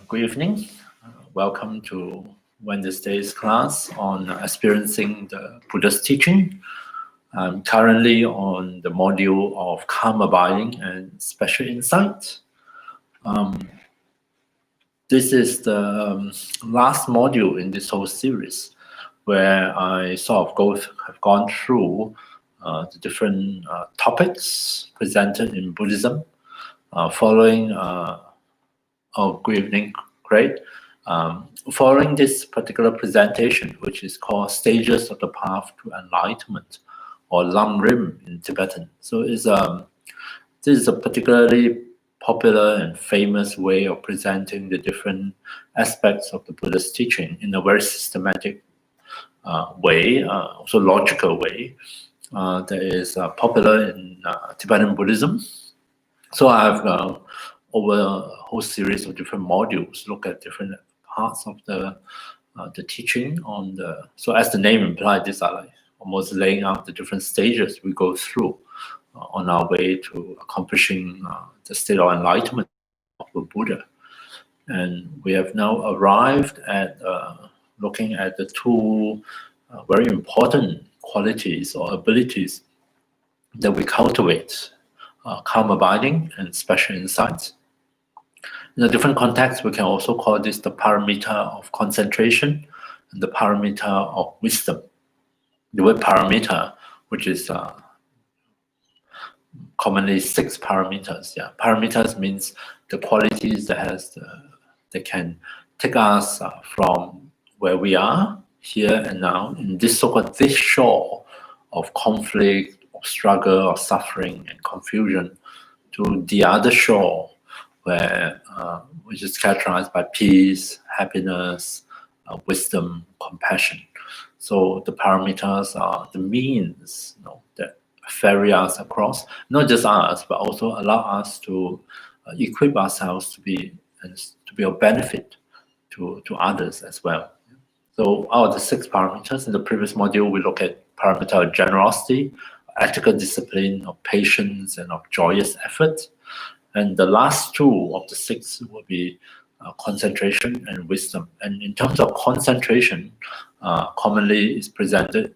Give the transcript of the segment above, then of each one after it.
Good evening. Welcome to Wednesday's class on experiencing the Buddha's teaching. I'm currently on the module of calm abiding and special insight. This is the last module in this whole series, where I sort of have gone through the different topics presented in Buddhism, following. Good evening, great. Following this particular presentation, which is called Stages of the Path to Enlightenment, or Lam Rim in Tibetan. So this is a particularly popular and famous way of presenting the different aspects of the Buddha's teaching in a very systematic way, also logical way, that is popular in Tibetan Buddhism. So I've over a whole series of different modules, look at different parts of the teaching on the. So as the name implies, these are like almost laying out the different stages we go through on our way to accomplishing the state of enlightenment of the Buddha. And we have now arrived at looking at the two very important qualities or abilities that we cultivate, calm abiding and special insights. In a different context, we can also call this the paramita of concentration and the paramita of wisdom. The word paramita, which is commonly 6 paramitas. Yeah, paramitas means the qualities that can take us from where we are here and now in this so-called this shore of conflict, of struggle, of suffering and confusion, to the other shore, where which is characterized by peace, happiness, wisdom, compassion. So the paramitas are the means, that ferry us across, not just us, but also allow us to equip ourselves to be of benefit to others as well. So out of the 6 paramitas in the previous module, we look at paramita of generosity, ethical discipline, of patience, and of joyous effort. And the last 2 of the 6 will be concentration and wisdom. And in terms of concentration, commonly is presented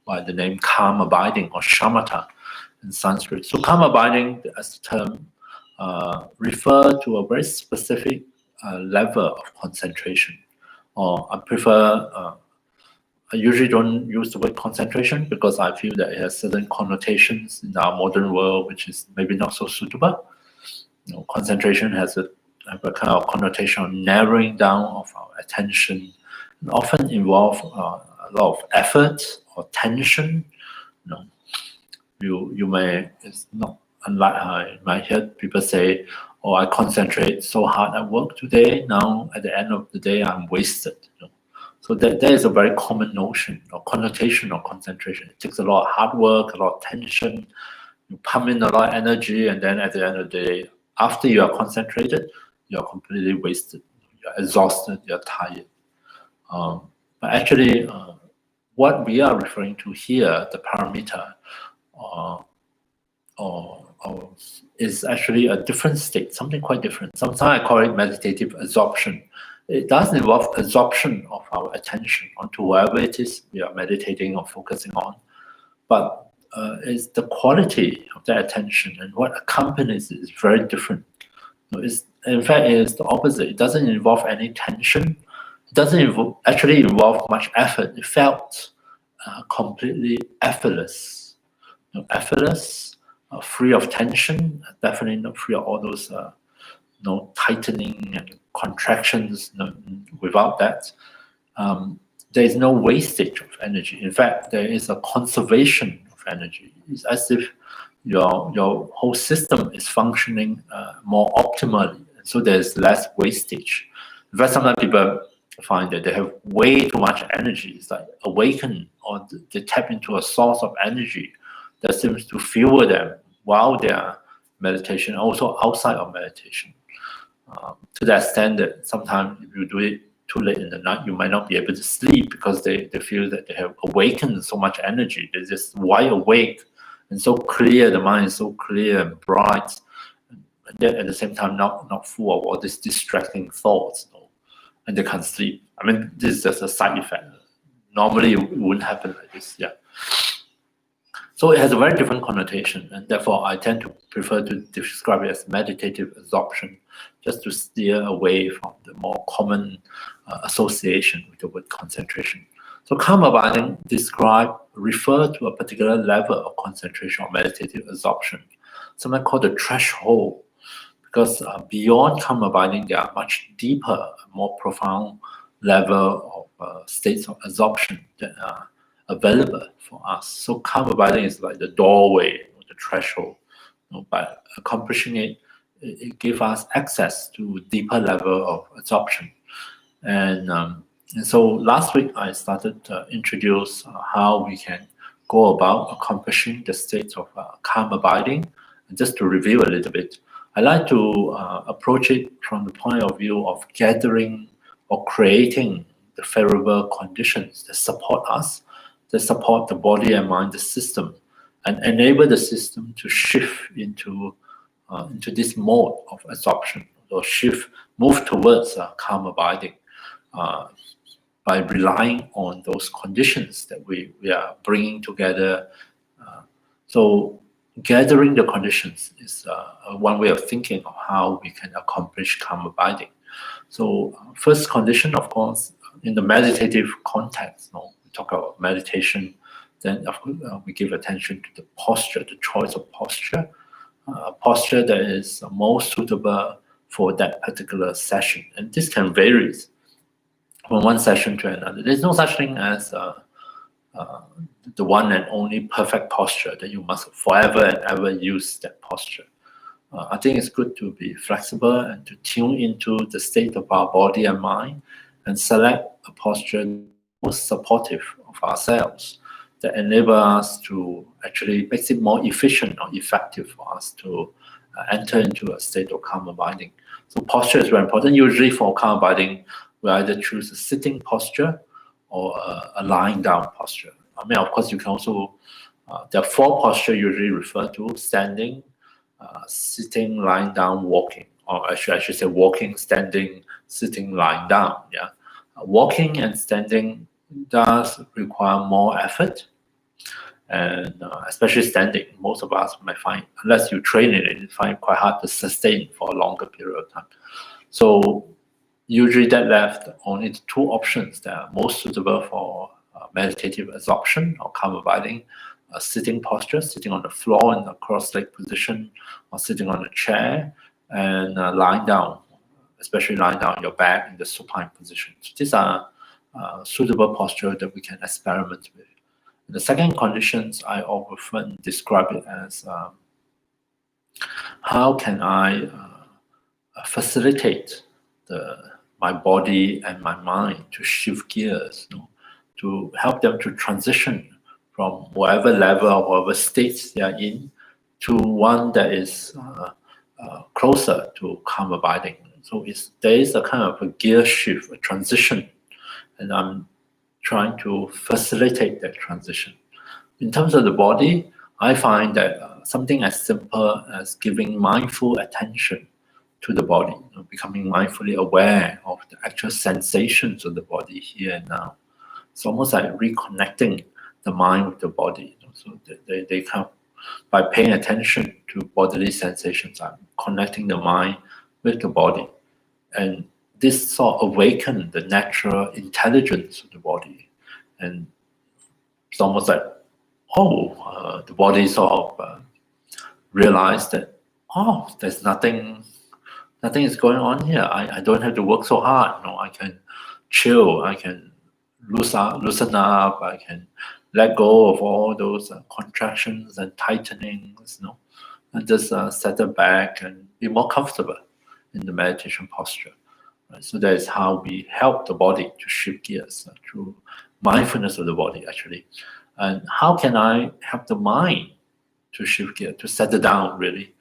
by the name calm abiding or shamatha in Sanskrit. So calm abiding, as the term, refer to a very specific level of concentration. Or I usually don't use the word concentration because I feel that it has certain connotations in our modern world, which is maybe not so suitable. Concentration has a kind of connotation of narrowing down of our attention, and often involve a lot of effort or tension. You may, it's not unlike I might hear people say, "Oh, I concentrate so hard at work today. Now at the end of the day, I'm wasted." So that is a very common notion or connotation of concentration. It takes a lot of hard work, a lot of tension. You pump in a lot of energy, and then at the end of the day, after you are concentrated, you're completely wasted. You're exhausted. You're tired. But actually, what we are referring to here, the paramita, is actually a different state, something quite different. Sometimes I call it meditative absorption. It does involve absorption of our attention onto whatever it is we are meditating or focusing on. But it's the quality of that attention and what accompanies it is very different. In fact, it is the opposite. It doesn't involve any tension. It doesn't actually involve much effort. It felt completely effortless. Effortless, free of tension, definitely not free of all those tightening and contractions. Without that, there is no wastage of energy. In fact, there is a conservation of energy. It's as if your whole system is functioning more optimally, so there's less wastage. In fact, sometimes people find that they have way too much energy. It's like awaken, or they tap into a source of energy that seems to fuel them while they are meditation, also outside of meditation. To that extent that sometimes if you do it too late in the night, you might not be able to sleep because they feel that they have awakened so much energy. They're just wide awake and so clear, the mind is so clear and bright and yet at the same time not full of all these distracting thoughts, and they can't sleep. I mean, this is just a side effect. Normally it wouldn't happen like this. Yeah. So it has a very different connotation, and therefore I tend to prefer to describe it as meditative absorption, just to steer away from the more common association with the word concentration. So calm abiding refer to a particular level of concentration or meditative absorption, something called the threshold, because beyond calm abiding, there are much deeper, more profound level of states of absorption that are available for us. So calm abiding is like the doorway, the threshold. By accomplishing it, it gives us access to deeper level of absorption. And so last week I started to introduce how we can go about accomplishing the state of calm abiding. And just to review a little bit, I like to approach it from the point of view of gathering or creating the favorable conditions that support us, that support the body and mind, the system, and enable the system to shift into this mode of absorption, or move towards calm abiding by relying on those conditions that we are bringing together. So gathering the conditions is one way of thinking of how we can accomplish calm abiding. So first condition, of course, in the meditative context, we talk about meditation, then of course, we give attention to the posture, the choice of posture, posture that is most suitable for that particular session. And this can vary from one session to another. There's no such thing as the one and only perfect posture that you must forever and ever use that posture. I think it's good to be flexible and to tune into the state of our body and mind and select a posture most supportive of ourselves that enable us to actually makes it more efficient or effective for us to enter into a state of calm abiding. So posture is very important. Usually for calm abiding, we either choose a sitting posture or a lying down posture. I mean, of course, you can also, there are four postures usually referred to: standing, sitting, lying down, walking. Or actually, I should say walking, standing, sitting, lying down. Yeah, walking and standing does require more effort, and especially standing. Most of us might find, unless you train in it, you find it quite hard to sustain for a longer period of time. So usually that left only the two options that are most suitable for meditative absorption or calm abiding: a sitting posture, sitting on the floor in a cross-leg position, or sitting on a chair, and lying down, especially lying down on your back in the supine position. So these are suitable posture that we can experiment with. And the second conditions, I often describe it as how can I facilitate my body and my mind to shift gears, to help them to transition from whatever level or whatever states they are in to one that is closer to calm abiding. So there is a kind of a gear shift, a transition, and I'm trying to facilitate that transition. In terms of the body, I find that something as simple as giving mindful attention to the body, becoming mindfully aware of the actual sensations of the body here and now. It's almost like reconnecting the mind with the body. So they come by paying attention to bodily sensations. I'm connecting the mind with the body, and this sort of awakens the natural intelligence of the body, and it's almost like the body sort of realize that there's nothing is going on here. I don't have to work so hard. I can chill. I can loosen up. I can let go of all those contractions and tightenings, and just settle back and be more comfortable in the meditation posture. Right? So that is how we help the body to shift gears through mindfulness of the body, actually. And how can I help the mind to shift gear, to settle down, really?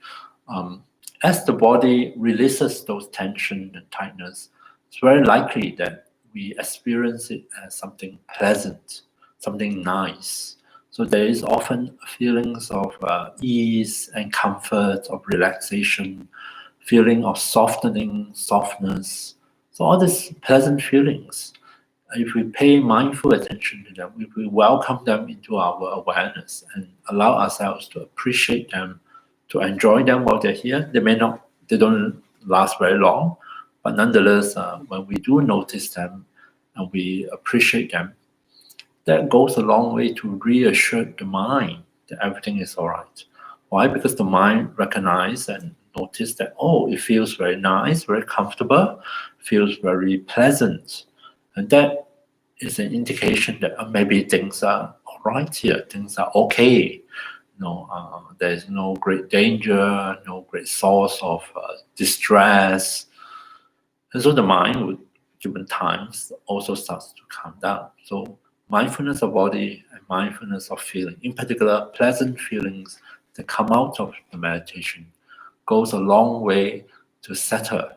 As the body releases those tension and tightness, it's very likely that we experience it as something pleasant, something nice. So there is often feelings of ease and comfort, of relaxation, feeling of softening, softness. So all these pleasant feelings, if we pay mindful attention to them, if we welcome them into our awareness and allow ourselves to appreciate them, to enjoy them while they're here, they don't last very long, but nonetheless, when we do notice them and we appreciate them, that goes a long way to reassure the mind that everything is all right. Why? Because the mind recognizes and notice that, oh, it feels very nice, very comfortable, feels very pleasant. And that is an indication that maybe things are all right here, things are okay. There's no great danger, no great source of distress. And so the mind, with given times, also starts to calm down. So mindfulness of body and mindfulness of feeling, in particular, pleasant feelings that come out of the meditation, goes a long way to settle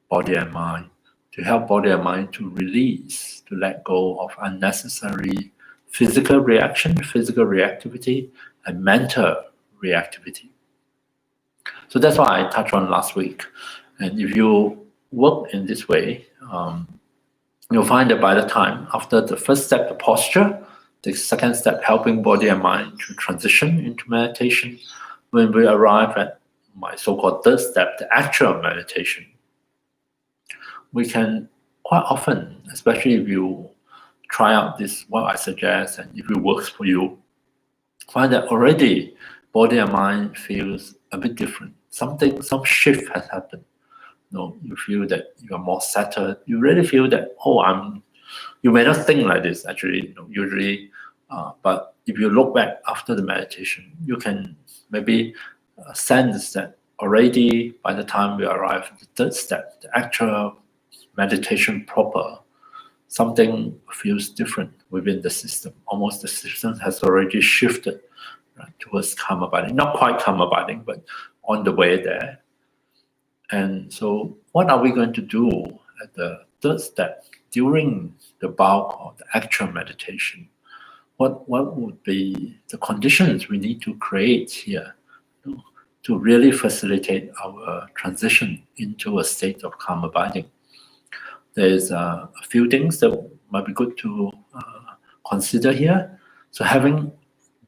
body and mind, to help body and mind to release, to let go of unnecessary physical reaction, physical reactivity, and mental reactivity. So that's what I touched on last week. And if you work in this way, you'll find that by the time, after the first step, the posture, the second step, helping body and mind to transition into meditation, when we arrive at my so-called third step, the actual meditation, we can quite often, especially if you try out this, what I suggest, and if it works for you, find that already body and mind feels a bit different. Some shift has happened. You feel that you are more settled. You really feel that, you may not think like this actually, usually, but if you look back after the meditation, you can maybe sense that already by the time we arrive at the third step, the actual meditation proper, something feels different within the system. Almost the system has already shifted towards calm abiding. Not quite calm abiding, but on the way there. And so what are we going to do at the third step during the bulk of the actual meditation? What would be the conditions we need to create here to really facilitate our transition into a state of calm abiding? There's a few things that might be good to consider here. So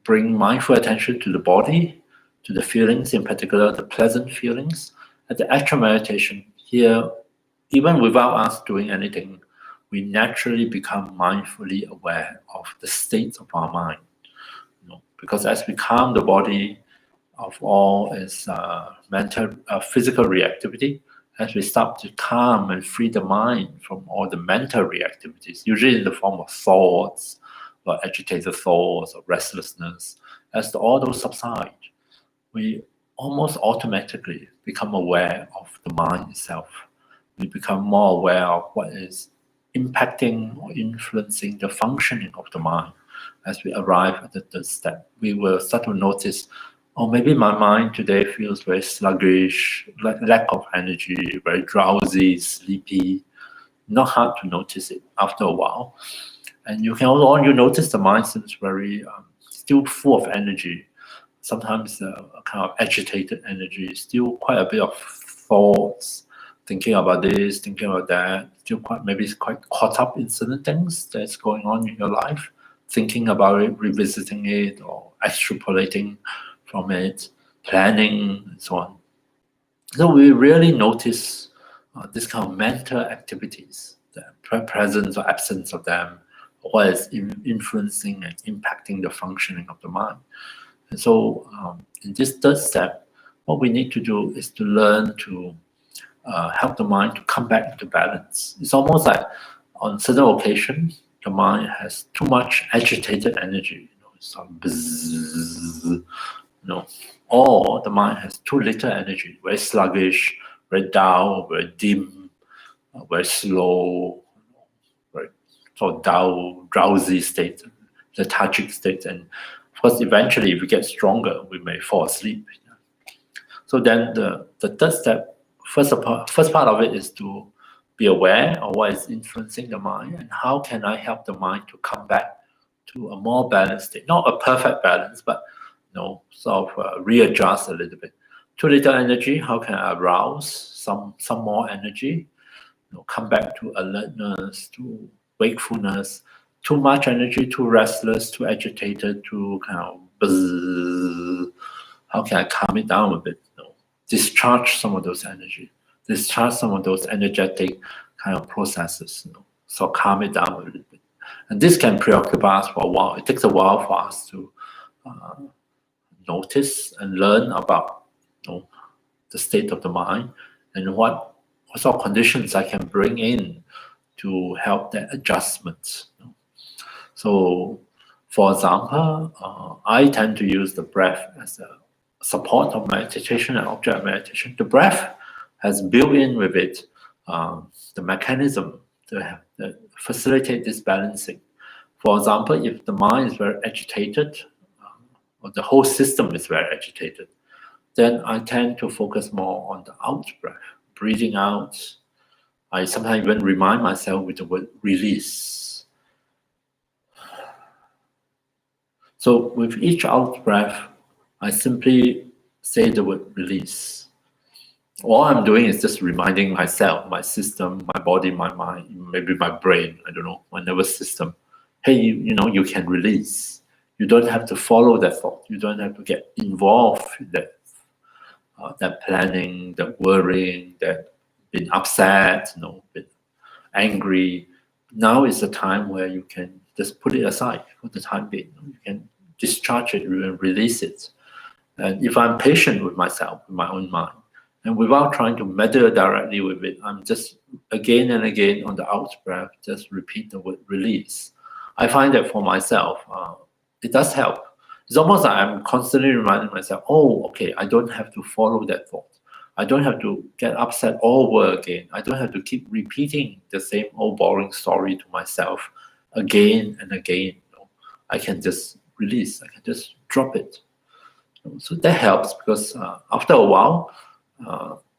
bring mindful attention to the body, to the feelings, in particular the pleasant feelings. At the actual meditation here, even without us doing anything, we naturally become mindfully aware of the state of our mind. Because as we calm the body of all its physical reactivity, as we start to calm and free the mind from all the mental reactivities, usually in the form of thoughts, or agitated thoughts, or restlessness, as all those subside, we almost automatically become aware of the mind itself. We become more aware of what is impacting or influencing the functioning of the mind. As we arrive at the third step, we will start to notice, maybe my mind today feels very sluggish, lack of energy, very drowsy, sleepy. Not hard to notice it after a while. And you can also notice the mind seems very still full of energy. Sometimes a kind of agitated energy, still quite a bit of thoughts, thinking about this, thinking about that, still quite caught up in certain things that's going on in your life, thinking about it, revisiting it, or extrapolating from it, planning, and so on. So we really notice this kind of mental activities, the presence or absence of them, what is influencing and impacting the functioning of the mind. And so in this third step, what we need to do is to learn to help the mind to come back into balance. It's almost like on certain occasions, the mind has too much agitated energy, some bzzz, or the mind has too little energy, very sluggish, very dull, very dim, very slow, very sort of dull, drowsy state, lethargic state. And of course, eventually, if we get stronger, we may fall asleep. So then the third step, first part of it is to be aware of what is influencing the mind and how can I help the mind to come back to a more balanced state. Not a perfect balance, but sort of readjust a little bit. Too little energy, how can I arouse some more energy? Come back to alertness, to wakefulness. Too much energy, too restless, too agitated, too kind of buzz. How can I calm it down a bit? Discharge some of those energy, discharge some of those energetic kind of processes. So calm it down a little bit. And this can preoccupy us for a while. It takes a while for us to notice and learn about the state of the mind and what sort of conditions I can bring in to help that adjustment. So, for example, I tend to use the breath as a support of meditation and object meditation. The breath has built in with it the mechanism to facilitate this balancing. For example, if the mind is very agitated, or the whole system is very agitated, then I tend to focus more on the out breath, breathing out. I sometimes even remind myself with the word release. So with each out breath, I simply say the word release. All I'm doing is just reminding myself, my system, my body, my mind, maybe my brain, I don't know, my nervous system. Hey, you can release. You don't have to follow that thought. You don't have to get involved in that planning, that worrying, that being upset, been angry. Now is the time where you can just put it aside for the time being. You can discharge it and release it. And if I'm patient with myself, with my own mind, and without trying to meddle directly with it, I'm just again and again on the out breath, just repeat the word release. I find that for myself, it does help. It's almost like I'm constantly reminding myself, oh, okay, I don't have to follow that thought. I don't have to get upset all over again. I don't have to keep repeating the same old boring story to myself again and again. I can just release. I can just drop it. So that helps because after a while,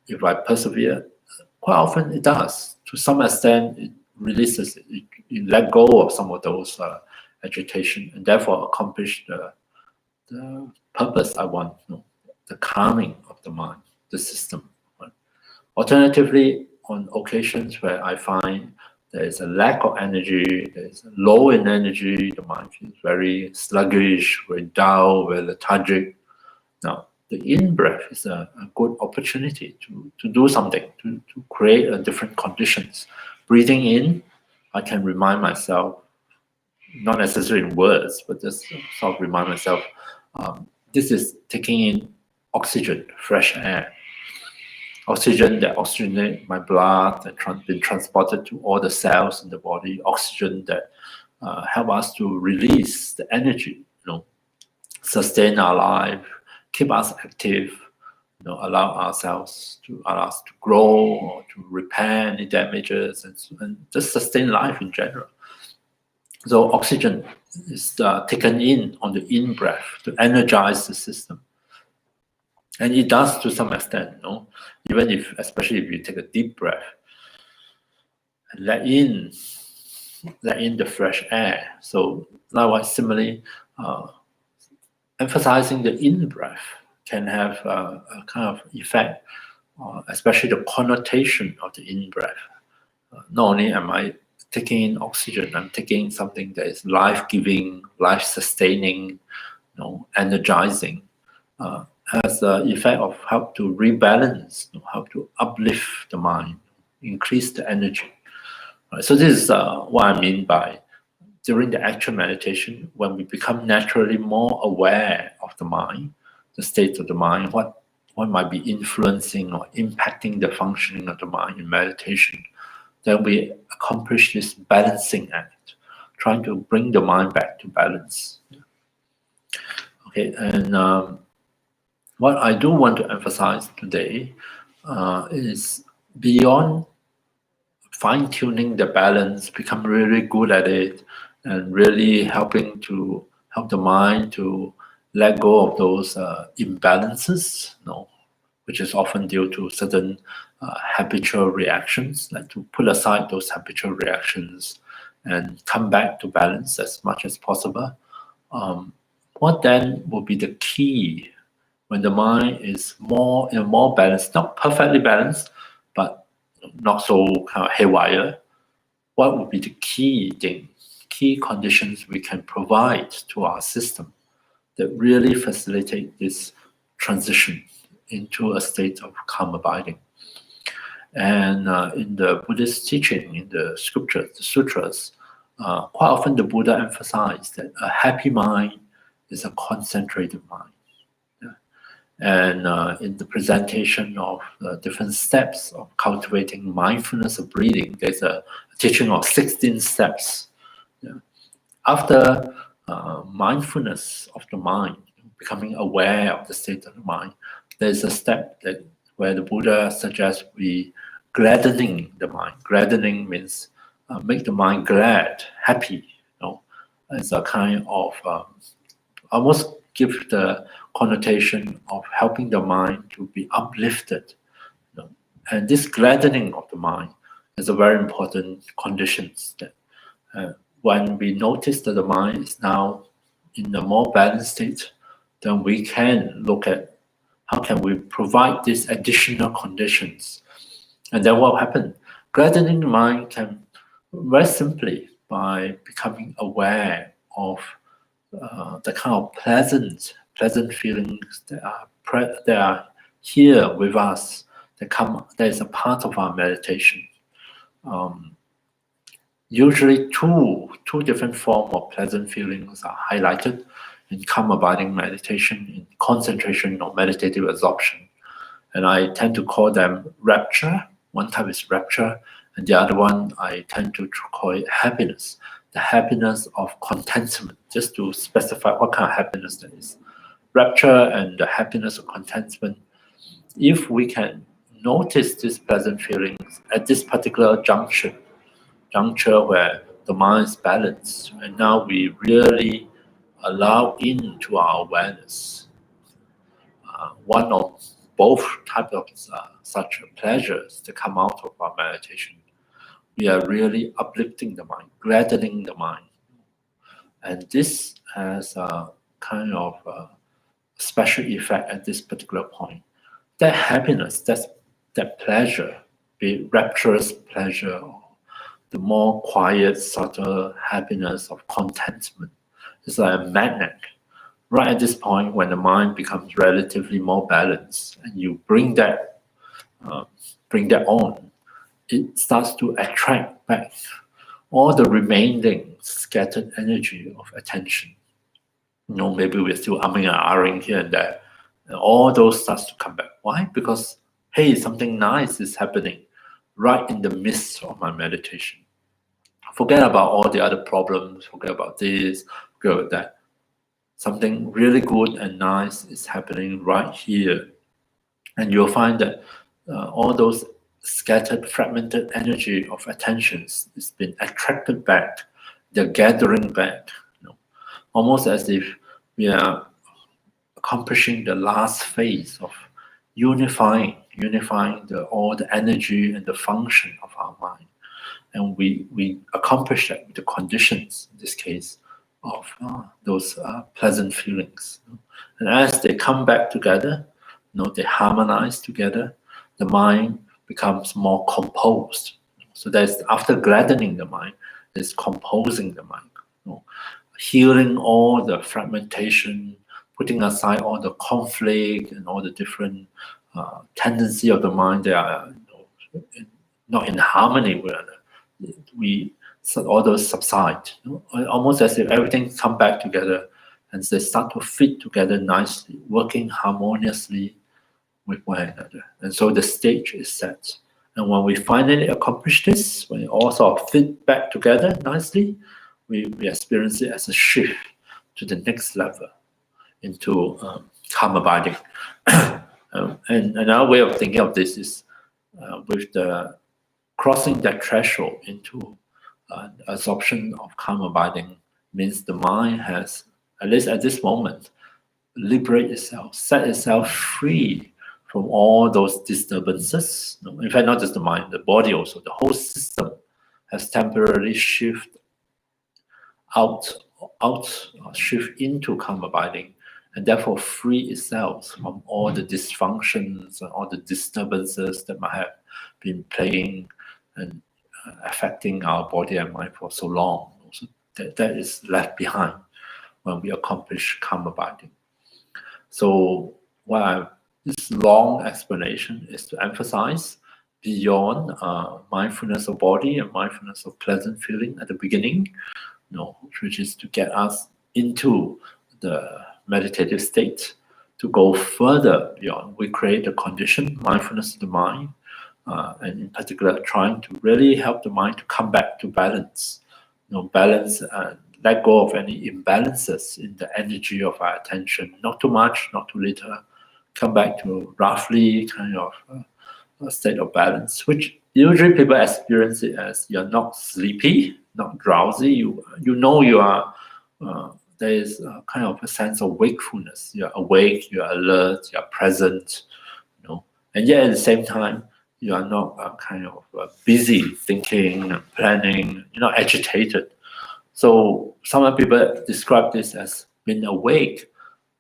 if I persevere, quite often it does. To some extent, it releases it. You let go of some of those agitation and therefore accomplish the purpose I want, the calming of the mind, the system. Right? Alternatively, on occasions where I find there is a lack of energy, there is low in energy, the mind feels very sluggish, very dull, very lethargic. Now, the in-breath is a good opportunity to do something, to create a different conditions. Breathing in, I can remind myself, not necessarily in words, but just sort of remind myself, this is taking in oxygen, fresh air. Oxygen that oxygenate my blood, that been transported to all the cells in the body. Oxygen that help us to release the energy, sustain our life, keep us active, allow us to grow or to repair any damages and just sustain life in general. So oxygen is taken in on the in-breath to energize the system. And it does to some extent, even especially if you take a deep breath and let in the fresh air. So likewise, similarly, emphasizing the in-breath can have a kind of effect, especially the connotation of the in-breath. Not only am I taking in oxygen, I'm taking something that is life-giving, life-sustaining, energizing, has the effect of help to rebalance, help to uplift the mind, increase the energy. Right? So this is what I mean by during the actual meditation, when we become naturally more aware of the mind, the state of the mind, what might be influencing or impacting the functioning of the mind in meditation, then we accomplish this balancing act, trying to bring the mind back to balance. Okay, and what I do want to emphasize today is beyond fine-tuning the balance, become really good at it, and really helping to help the mind to let go of those imbalances, which is often due to certain habitual reactions, like to put aside those habitual reactions and come back to balance as much as possible. What then will be the key when the mind is more balanced, not perfectly balanced, but not so kind of haywire, what would be the key conditions we can provide to our system that really facilitate this transition into a state of calm abiding? And in the Buddhist teaching, in the scriptures, the sutras, quite often the Buddha emphasized that a happy mind is a concentrated mind. And in the presentation of different steps of cultivating mindfulness of breathing, there's a teaching of 16 steps. After mindfulness of the mind, becoming aware of the state of the mind, there's a step where the Buddha suggests we gladdening the mind. Gladdening means make the mind glad, happy. It's a kind of almost give the connotation of helping the mind to be uplifted. And this gladdening of the mind is a very important condition. That when we notice that the mind is now in a more balanced state, then we can look at how can we provide these additional conditions. And then what will happen? Gladdening the mind can very simply by becoming aware of the kind of pleasant feelings that are here with us, that is a part of our meditation. Usually two different forms of pleasant feelings are highlighted in calm abiding meditation, in concentration or meditative absorption. And I tend to call them rapture. One type is rapture, and the other one I tend to call it happiness. The happiness of contentment, just to specify what kind of happiness that is. Rapture and the happiness of contentment, if we can notice these pleasant feelings at this particular juncture where the mind is balanced, and now we really allow into our awareness one of both types of such pleasures that come out of our meditation, we are really uplifting the mind, gladdening the mind. And this has a kind of special effect at this particular point. That happiness, that pleasure, be it rapturous pleasure, or the more quiet, subtle happiness of contentment, is like a magnet. Right at this point, when the mind becomes relatively more balanced, and you bring that on, it starts to attract back all the remaining scattered energy of attention. Maybe we're still umming and ahhing here and there, and all those starts to come back. Why? Because, hey, something nice is happening right in the midst of my meditation. Forget about all the other problems, forget about this, forget about that. Something really good and nice is happening right here. And you'll find that all those scattered, fragmented energy of attentions is been attracted back. They're gathering back, almost as if we are accomplishing the last phase of unifying all the energy and the function of our mind. And we accomplish that with the conditions, in this case, of those pleasant feelings. And as they come back together, they harmonize together, the mind becomes more composed. So that's after gladdening the mind, is composing the mind, healing all the fragmentation, putting aside all the conflict and all the different tendency of the mind that are not in harmony with another. All those subside, almost as if everything come back together and they start to fit together nicely, working harmoniously with one another. And so the stage is set. And when we finally accomplish this, when it all sort of fit back together nicely, we experience it as a shift to the next level into calm abiding. And another way of thinking of this is with the crossing that threshold into absorption of calm abiding means the mind has, at least at this moment, liberate itself, set itself free from all those disturbances. In fact, not just the mind, the body also, the whole system has temporarily shifted shift into calm abiding. and therefore free itself from all the dysfunctions and all the disturbances that might have been plaguing and affecting our body and mind for so long. So that is left behind when we accomplish calm abiding. So this long explanation is to emphasize beyond mindfulness of body and mindfulness of pleasant feeling at the beginning, which is to get us into the meditative state, to go further beyond. We create a condition, mindfulness of the mind, and in particular trying to really help the mind to come back to balance, balance and let go of any imbalances in the energy of our attention, not too much, not too little, come back to roughly kind of a state of balance, which usually people experience it as you're not sleepy, not drowsy, you are, there is a kind of a sense of wakefulness. You're awake, you're alert, you're present, and yet at the same time, you are not kind of busy thinking and planning, you're not agitated. So some people describe this as being awake,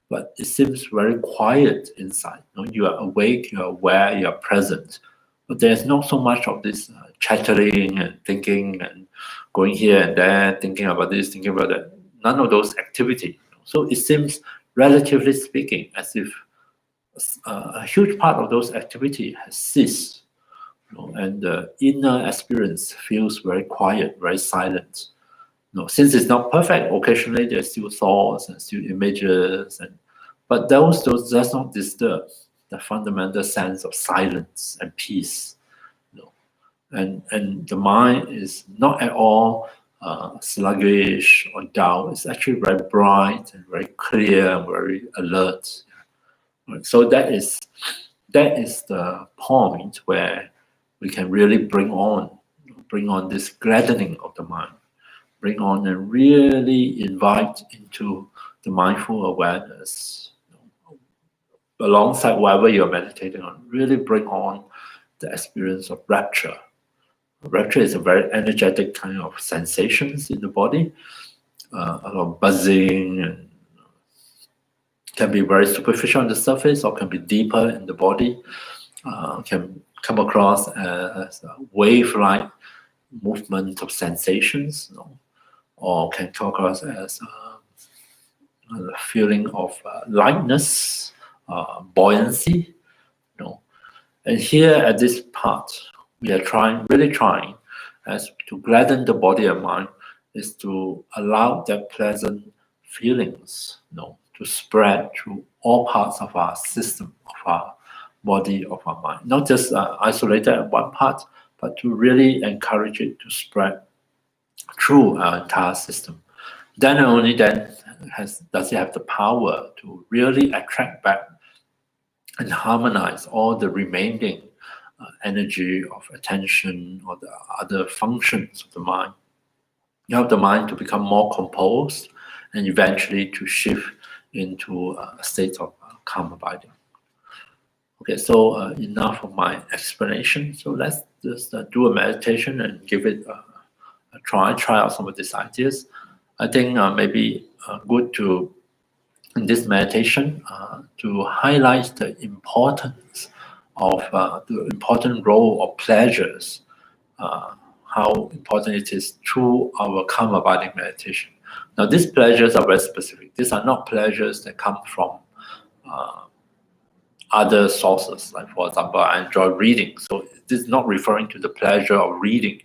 but it seems very quiet inside. You are awake, you are aware, you are present, but there's not so much of this chattering and thinking and going here and there, thinking about this, thinking about that. None of those activity. So it seems, relatively speaking, as if a huge part of those activity has ceased, and the inner experience feels very quiet, very silent. Since it's not perfect, occasionally there's still thoughts and still images, but those does not disturb the fundamental sense of silence and peace. And the mind is not at all sluggish or dull. It's actually very bright and very clear and very alert. So that is the point where we can really bring on this gladdening of the mind, bring on and really invite into the mindful awareness, alongside whatever you're meditating on. Really bring on the experience of rapture. Rapture is a very energetic kind of sensations in the body, a lot of buzzing, and can be very superficial on the surface or can be deeper in the body, can come across as a wave-like movement of sensations, or can come across as a feeling of lightness, buoyancy. And here at this part, we are really trying as to gladden the body and mind, is to allow that pleasant feelings, to spread through all parts of our system, of our body, of our mind. Not just isolated at one part, but to really encourage it to spread through our entire system. Then and only then does it have the power to really attract back and harmonize all the remaining energy of attention or the other functions of the mind. You have the mind to become more composed and eventually to shift into a state of calm abiding. Okay, so enough of my explanation. So let's just do a meditation and give it a try out some of these ideas. I think maybe good to, in this meditation, to highlight the importance of the important role of pleasures, how important it is through our calm abiding meditation. Now, these pleasures are very specific. These are not pleasures that come from other sources. Like, for example, I enjoy reading. So this is not referring to the pleasure of reading.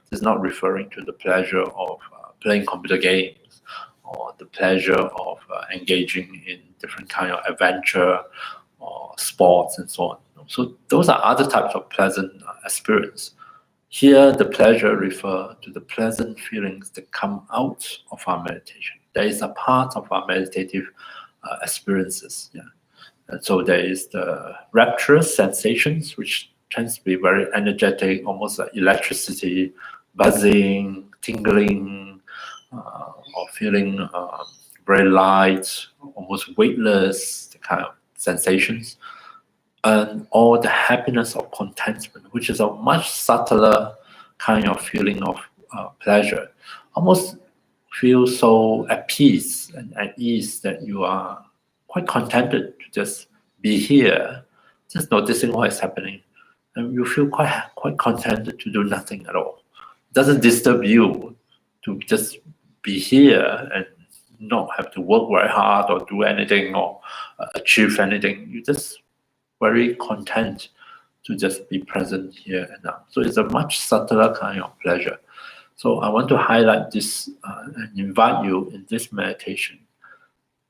This is not referring to the pleasure of playing computer games or the pleasure of engaging in different kind of adventure or sports and so on. So those are other types of pleasant experience. Here, the pleasure refer to the pleasant feelings that come out of our meditation. There is a part of our meditative experiences. Yeah. And so there is the rapturous sensations, which tends to be very energetic, almost like electricity, buzzing, tingling, or feeling very light, almost weightless, the kind of sensations. And all the happiness of contentment, which is a much subtler kind of feeling of pleasure. Almost feel so at peace and at ease that you are quite contented to just be here, just noticing what is happening. And you feel quite contented to do nothing at all. It doesn't disturb you to just be here and not have to work very hard or do anything or achieve anything. You're just very content to just be present here and now. So it's a much subtler kind of pleasure. So I want to highlight this and invite you in this meditation.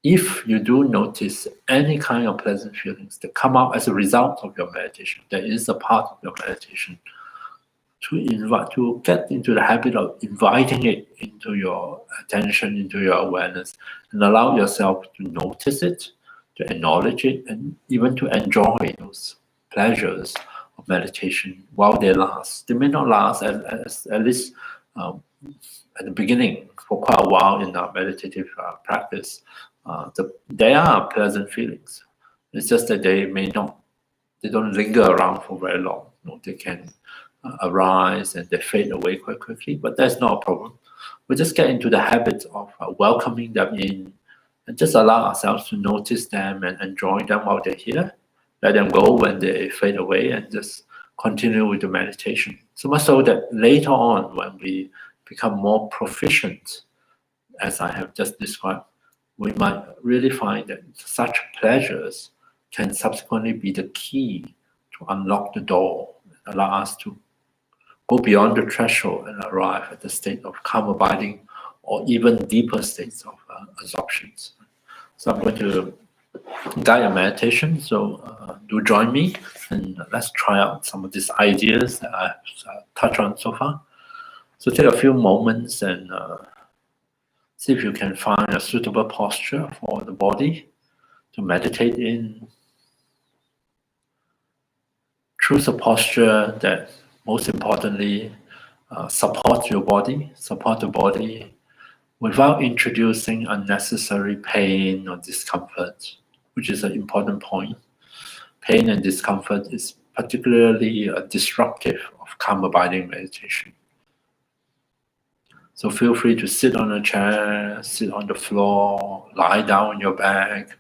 If you do notice any kind of pleasant feelings that come out as a result of your meditation, that is a part of your meditation, to get into the habit of inviting it into your attention, into your awareness, and allow yourself to notice it, to acknowledge it, and even to enjoy those pleasures of meditation while they last. They may not last at least at the beginning for quite a while in our meditative practice. They are pleasant feelings. It's just that they don't linger around for very long. They can arise and they fade away quite quickly, but that's not a problem. We just get into the habit of welcoming them in and just allow ourselves to notice them and enjoy them while they're here. Let them go when they fade away and just continue with the meditation. So much so that later on, when we become more proficient, as I have just described, we might really find that such pleasures can subsequently be the key to unlock the door and allow us to go beyond the threshold and arrive at the state of calm abiding or even deeper states of absorptions. So I'm going to guide a meditation, so do join me and let's try out some of these ideas that I've touched on so far. So take a few moments and see if you can find a suitable posture for the body to meditate in. Choose a posture that, most importantly, support the body without introducing unnecessary pain or discomfort, which is an important point. Pain and discomfort is particularly disruptive of calm abiding meditation. So feel free to sit on a chair, sit on the floor, lie down on your back,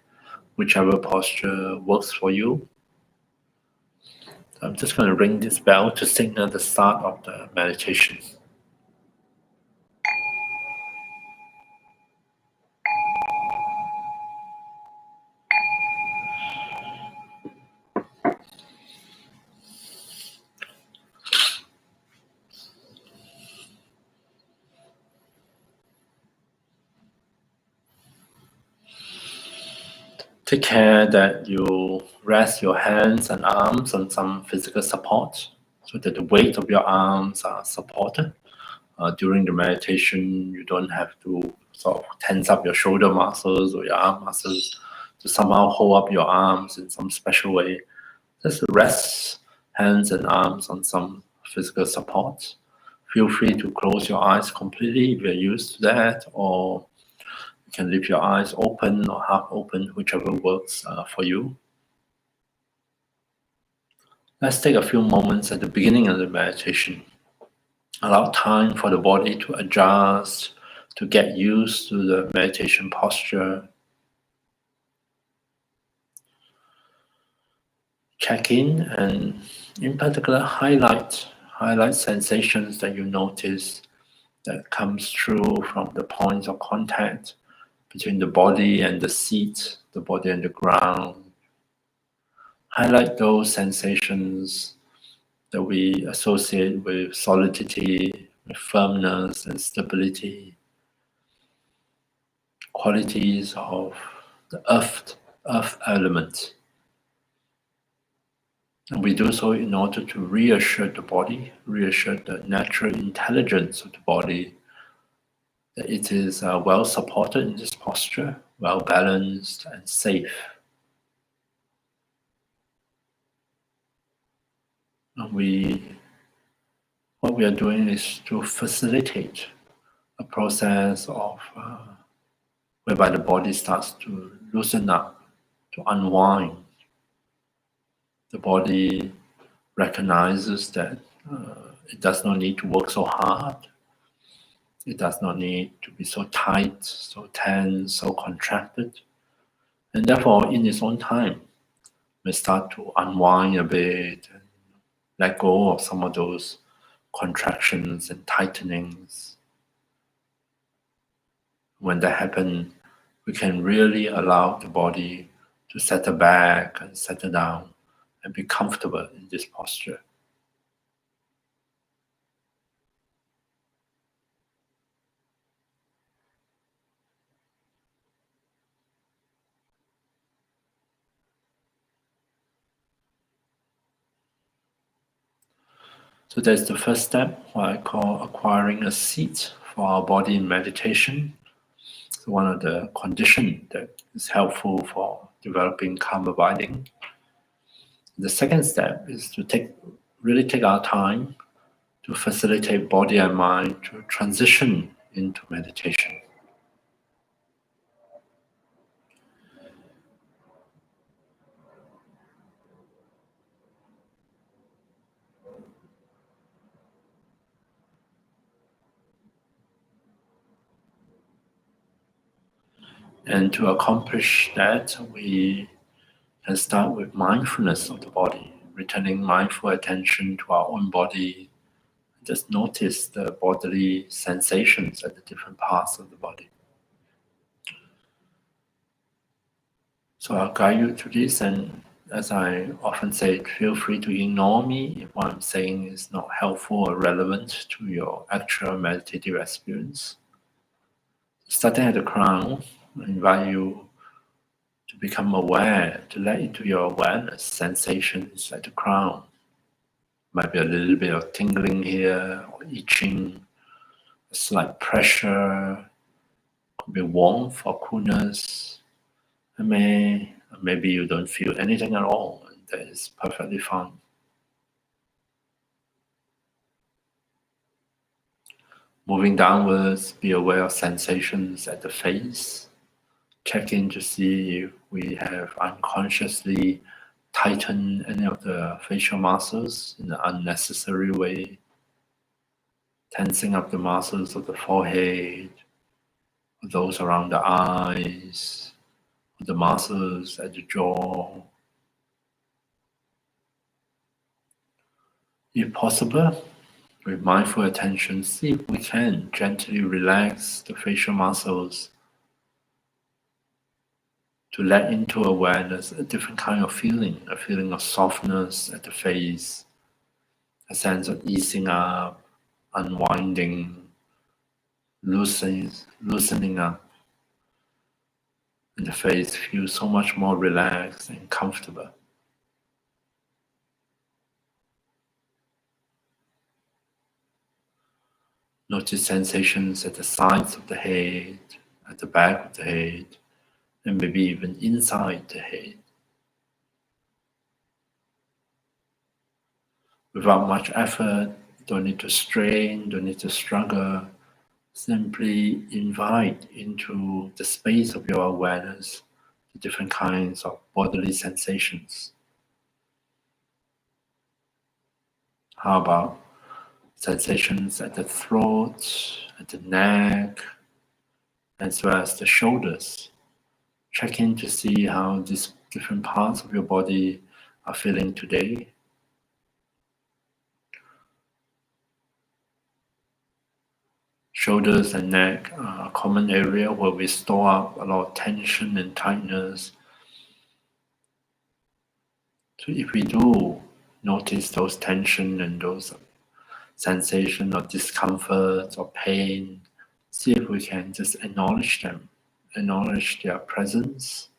whichever posture works for you. So I'm just going to ring this bell to signal the start of the meditation. Take care that you rest your hands and arms on some physical support so that the weight of your arms are supported. During the meditation, you don't have to sort of tense up your shoulder muscles or your arm muscles to somehow hold up your arms in some special way. Just rest hands and arms on some physical support. Feel free to close your eyes completely if you're used to that, or you can leave your eyes open or half open, whichever works for you. Let's take a few moments at the beginning of the meditation. Allow time for the body to adjust, to get used to the meditation posture. Check in and in particular highlight sensations that you notice that comes through from the points of contact between the body and the seat, the body and the ground. Highlight those sensations that we associate with solidity, with firmness and stability, qualities of the earth element. And we do so in order to reassure the body, reassure the natural intelligence of the body that it is well supported in this posture, well balanced and safe. And what we are doing is to facilitate a process of whereby the body starts to loosen up, to unwind. The body recognizes that it does not need to work so hard. It does not need to be so tight, so tense, so contracted. And therefore, in its own time, we start to unwind a bit and let go of some of those contractions and tightenings. When that happens, we can really allow the body to settle back and settle down and be comfortable in this posture. So that's the first step, what I call acquiring a seat for our body in meditation. It's one of the conditions that is helpful for developing calm abiding. The second step is to really take our time to facilitate body and mind to transition into meditation. And to accomplish that, we can start with mindfulness of the body, returning mindful attention to our own body. Just notice the bodily sensations at the different parts of the body. So I'll guide you to this, and as I often say, feel free to ignore me if what I'm saying is not helpful or relevant to your actual meditative experience. Starting at the crown, I invite you to become aware, to let into your awareness sensations at the crown. Might be a little bit of tingling here, or itching, a slight pressure, could be warmth or coolness. And maybe you don't feel anything at all, and that is perfectly fine. Moving downwards, be aware of sensations at the face. Check in to see if we have unconsciously tightened any of the facial muscles in an unnecessary way. Tensing up the muscles of the forehead, those around the eyes, the muscles at the jaw. If possible, with mindful attention, see if we can gently relax the facial muscles to let into awareness a different kind of feeling, a feeling of softness at the face, a sense of easing up, unwinding, loosening up. And the face feels so much more relaxed and comfortable. Notice sensations at the sides of the head, at the back of the head, and maybe even inside the head. Without much effort, don't need to strain, don't need to struggle. Simply invite into the space of your awareness the different kinds of bodily sensations. How about sensations at the throat, at the neck, as well as the shoulders? Check in to see how these different parts of your body are feeling today. Shoulders and neck are a common area where we store up a lot of tension and tightness. So if we do notice those tension and those sensation of discomfort or pain, see if we can just acknowledge them, acknowledge their presence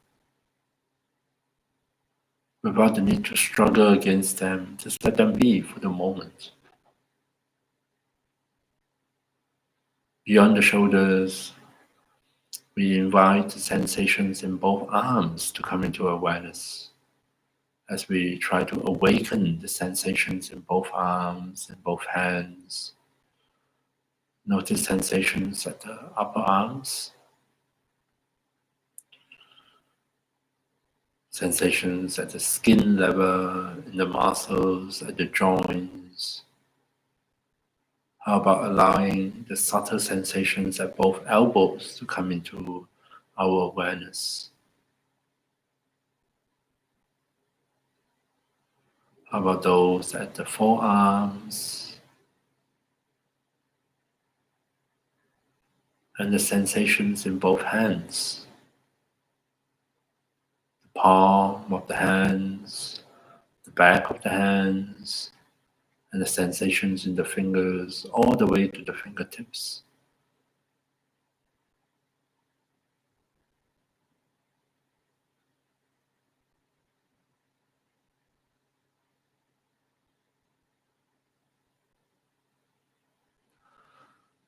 without the need to struggle against them. Just let them be for the moment. Beyond the shoulders, we invite the sensations in both arms to come into awareness as we try to awaken the sensations in both arms and both hands. Notice sensations at the upper arms, sensations at the skin level, in the muscles, at the joints. How about allowing the subtle sensations at both elbows to come into our awareness? How about those at the forearms and the sensations in both hands? The palm of the hands, the back of the hands, and the sensations in the fingers all the way to the fingertips.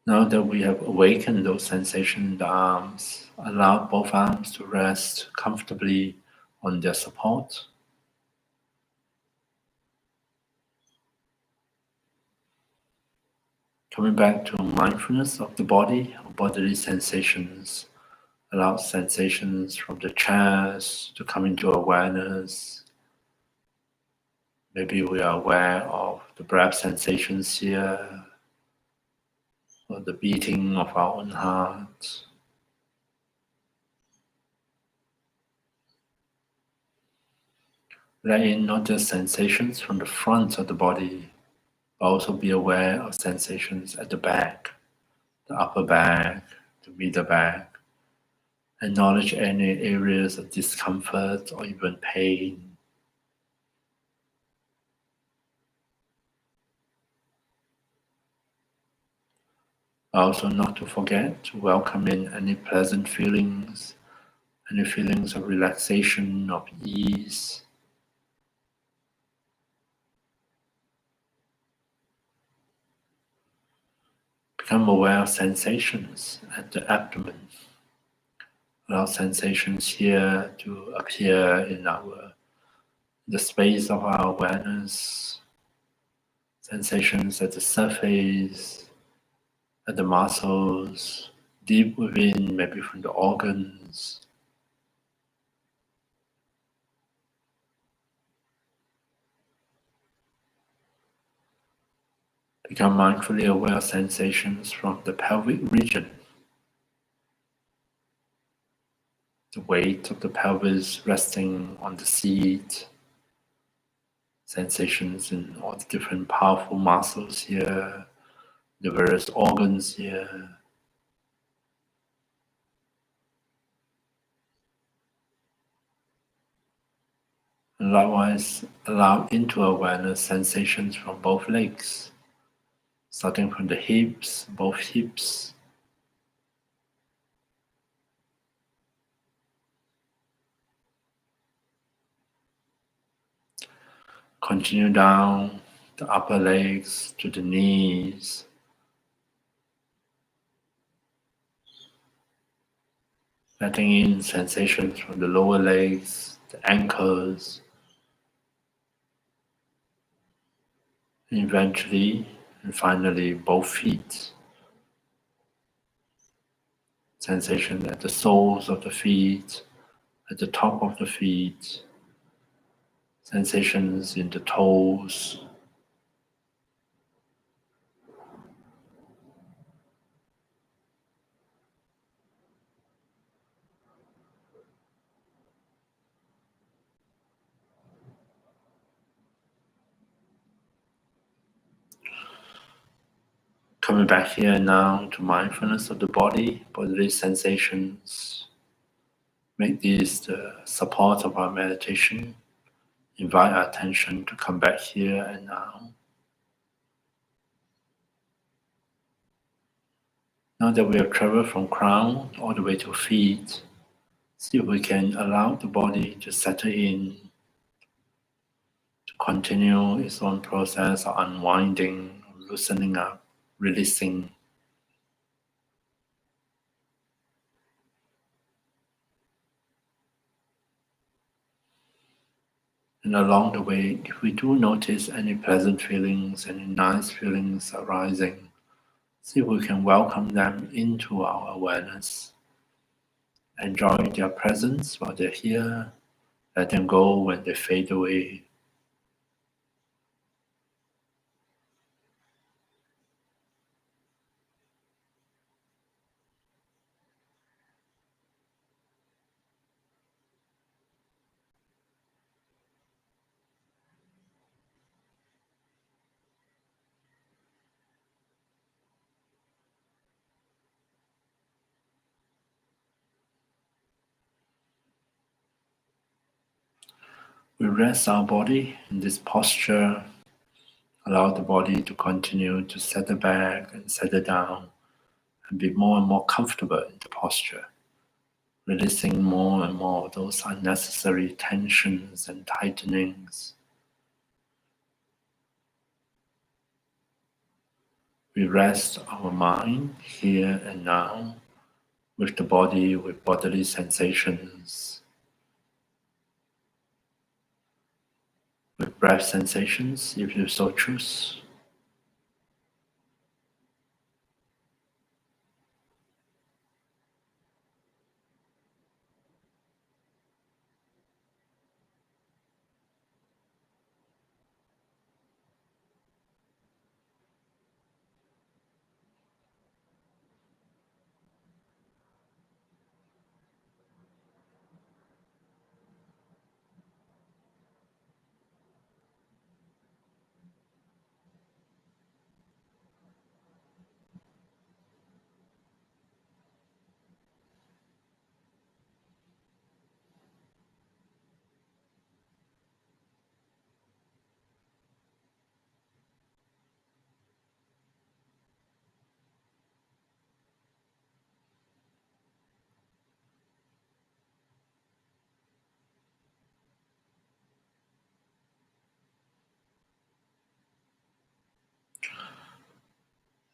Now that we have awakened those sensations in the arms, allow both arms to rest comfortably on their support. Coming back to mindfulness of the body, of bodily sensations, allow sensations from the chest to come into awareness. Maybe we are aware of the breath sensations here, or the beating of our own heart. Let in not just sensations from the front of the body, but also be aware of sensations at the back, the upper back, the middle back. Acknowledge any areas of discomfort or even pain. Also, not to forget to welcome in any pleasant feelings, any feelings of relaxation, of ease. Become aware of sensations at the abdomen. Allow sensations here to appear in the space of our awareness. Sensations at the surface, at the muscles, deep within, maybe from the organs. Become mindfully aware of sensations from the pelvic region. The weight of the pelvis resting on the seat. Sensations in all the different powerful muscles here, the various organs here. And likewise, allow into awareness sensations from both legs, starting from the hips, both hips. Continue down the upper legs to the knees. Letting in sensations from the lower legs, the ankles. And eventually, and finally, both feet. Sensation at the soles of the feet, at the top of the feet. Sensations in the toes. Coming back here now to mindfulness of the body, bodily sensations. Make these the support of our meditation. Invite our attention to come back here and now. Now that we have traveled from crown all the way to feet, see if we can allow the body to settle in, to continue its own process of unwinding, loosening up, releasing. And along the way, if we do notice any pleasant feelings, any nice feelings arising, see if we can welcome them into our awareness. Enjoy their presence while they're here. Let them go when they fade away. We rest our body in this posture, allow the body to continue to settle back and settle down and be more and more comfortable in the posture, releasing more and more of those unnecessary tensions and tightenings. We rest our mind here and now with the body, with bodily sensations, with breath sensations, if you so choose.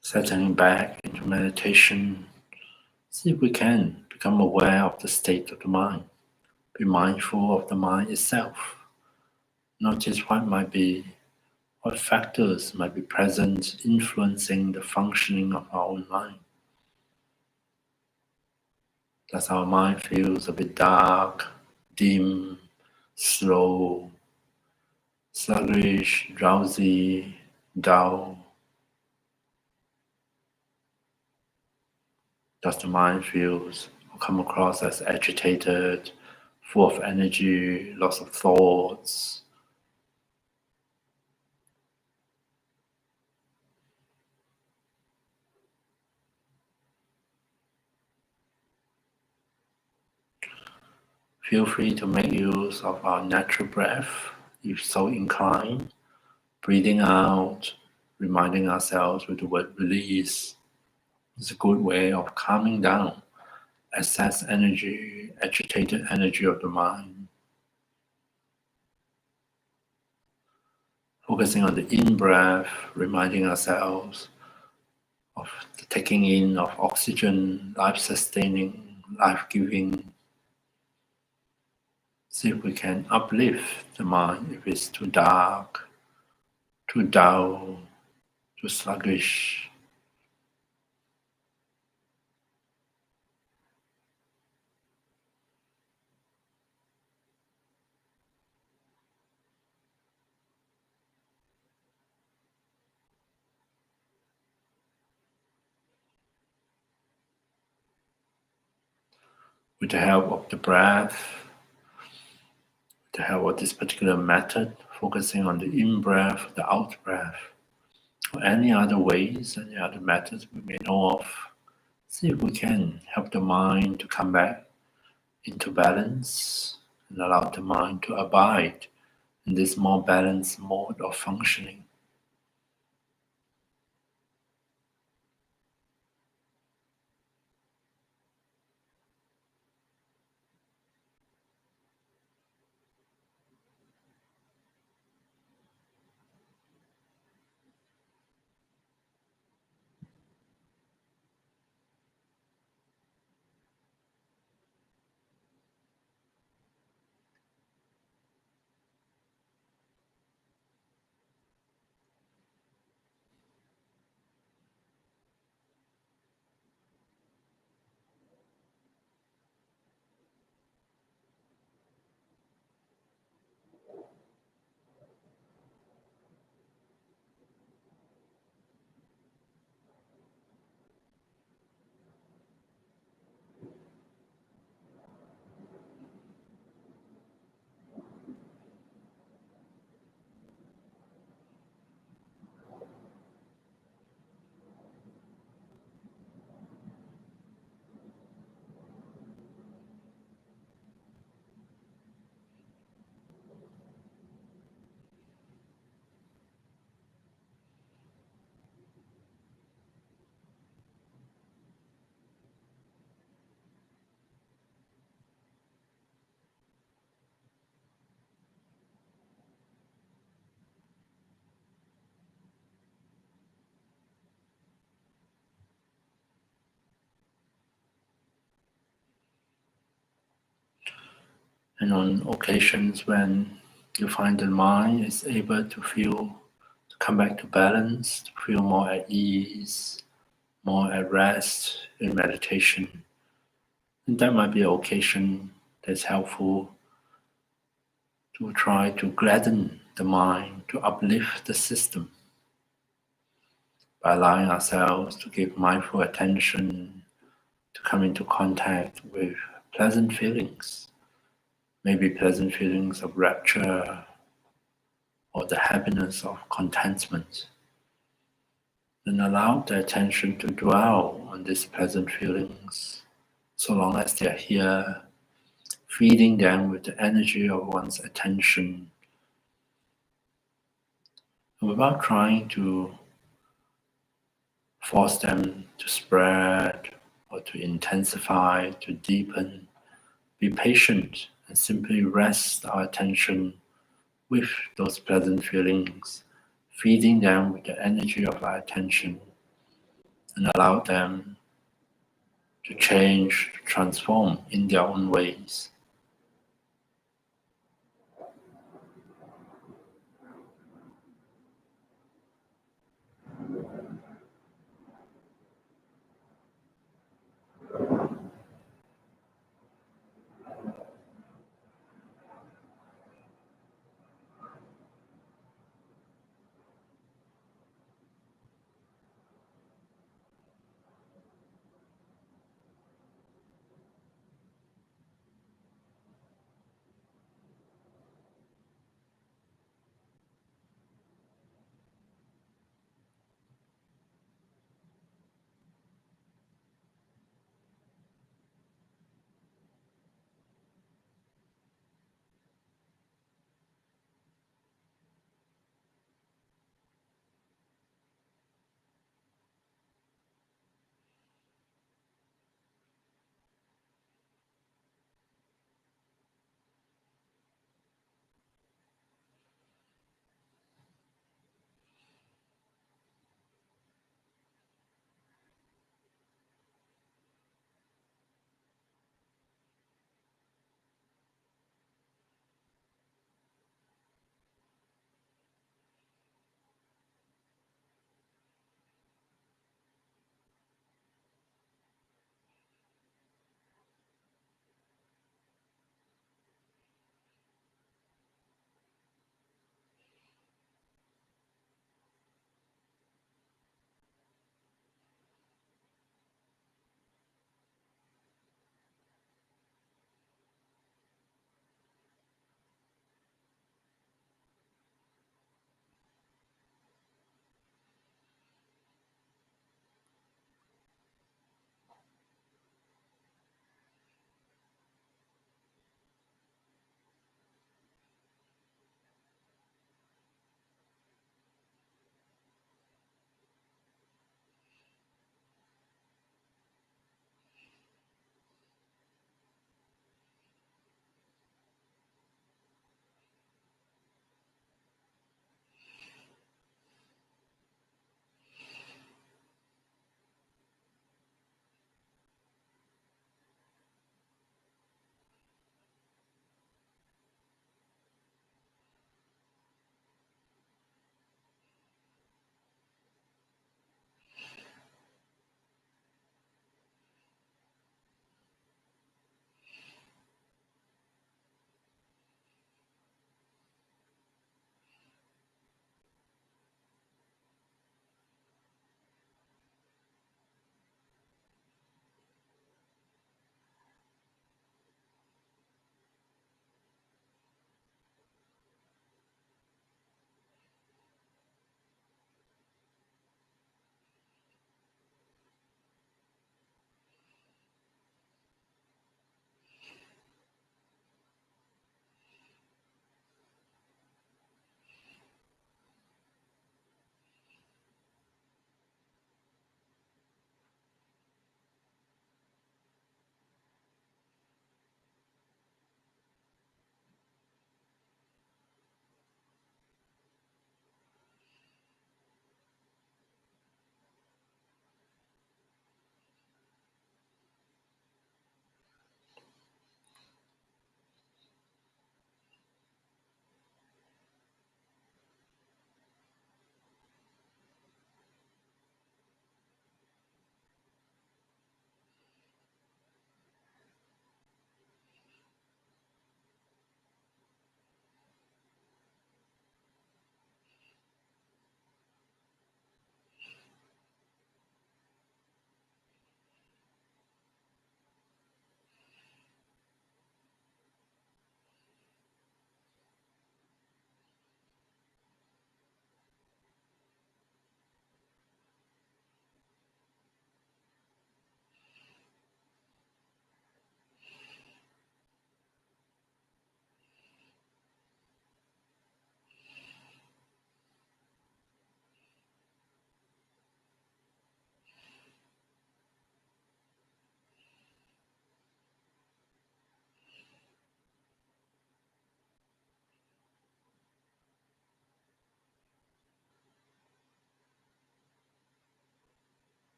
Settling back into meditation, see if we can become aware of the state of the mind. Be mindful of the mind itself. Notice what factors might be present influencing the functioning of our own mind. Does our mind feel a bit dark, dim, slow, sluggish, drowsy, dull? Does the mind feel or come across as agitated, full of energy, lots of thoughts? Feel free to make use of our natural breath, if so inclined. Breathing out, reminding ourselves with the word release is a good way of calming down excess energy, agitated energy of the mind. Focusing on the in-breath, reminding ourselves of the taking in of oxygen, life-sustaining, life-giving. See if we can uplift the mind if it's too dark, too dull, too sluggish. With the help of the breath, with the help of this particular method, focusing on the in-breath, the out-breath, or any other ways, any other methods we may know of, see if we can help the mind to come back into balance and allow the mind to abide in this more balanced mode of functioning. And on occasions when you find the mind is able to come back to balance, to feel more at ease, more at rest in meditation, and that might be an occasion that's helpful to try to gladden the mind, to uplift the system by allowing ourselves to give mindful attention, to come into contact with pleasant feelings, maybe pleasant feelings of rapture or the happiness of contentment. And allow the attention to dwell on these pleasant feelings so long as they are here, feeding them with the energy of one's attention, and without trying to force them to spread or to intensify, to deepen. Be patient and simply rest our attention with those pleasant feelings, feeding them with the energy of our attention, and allow them to change, to transform in their own ways.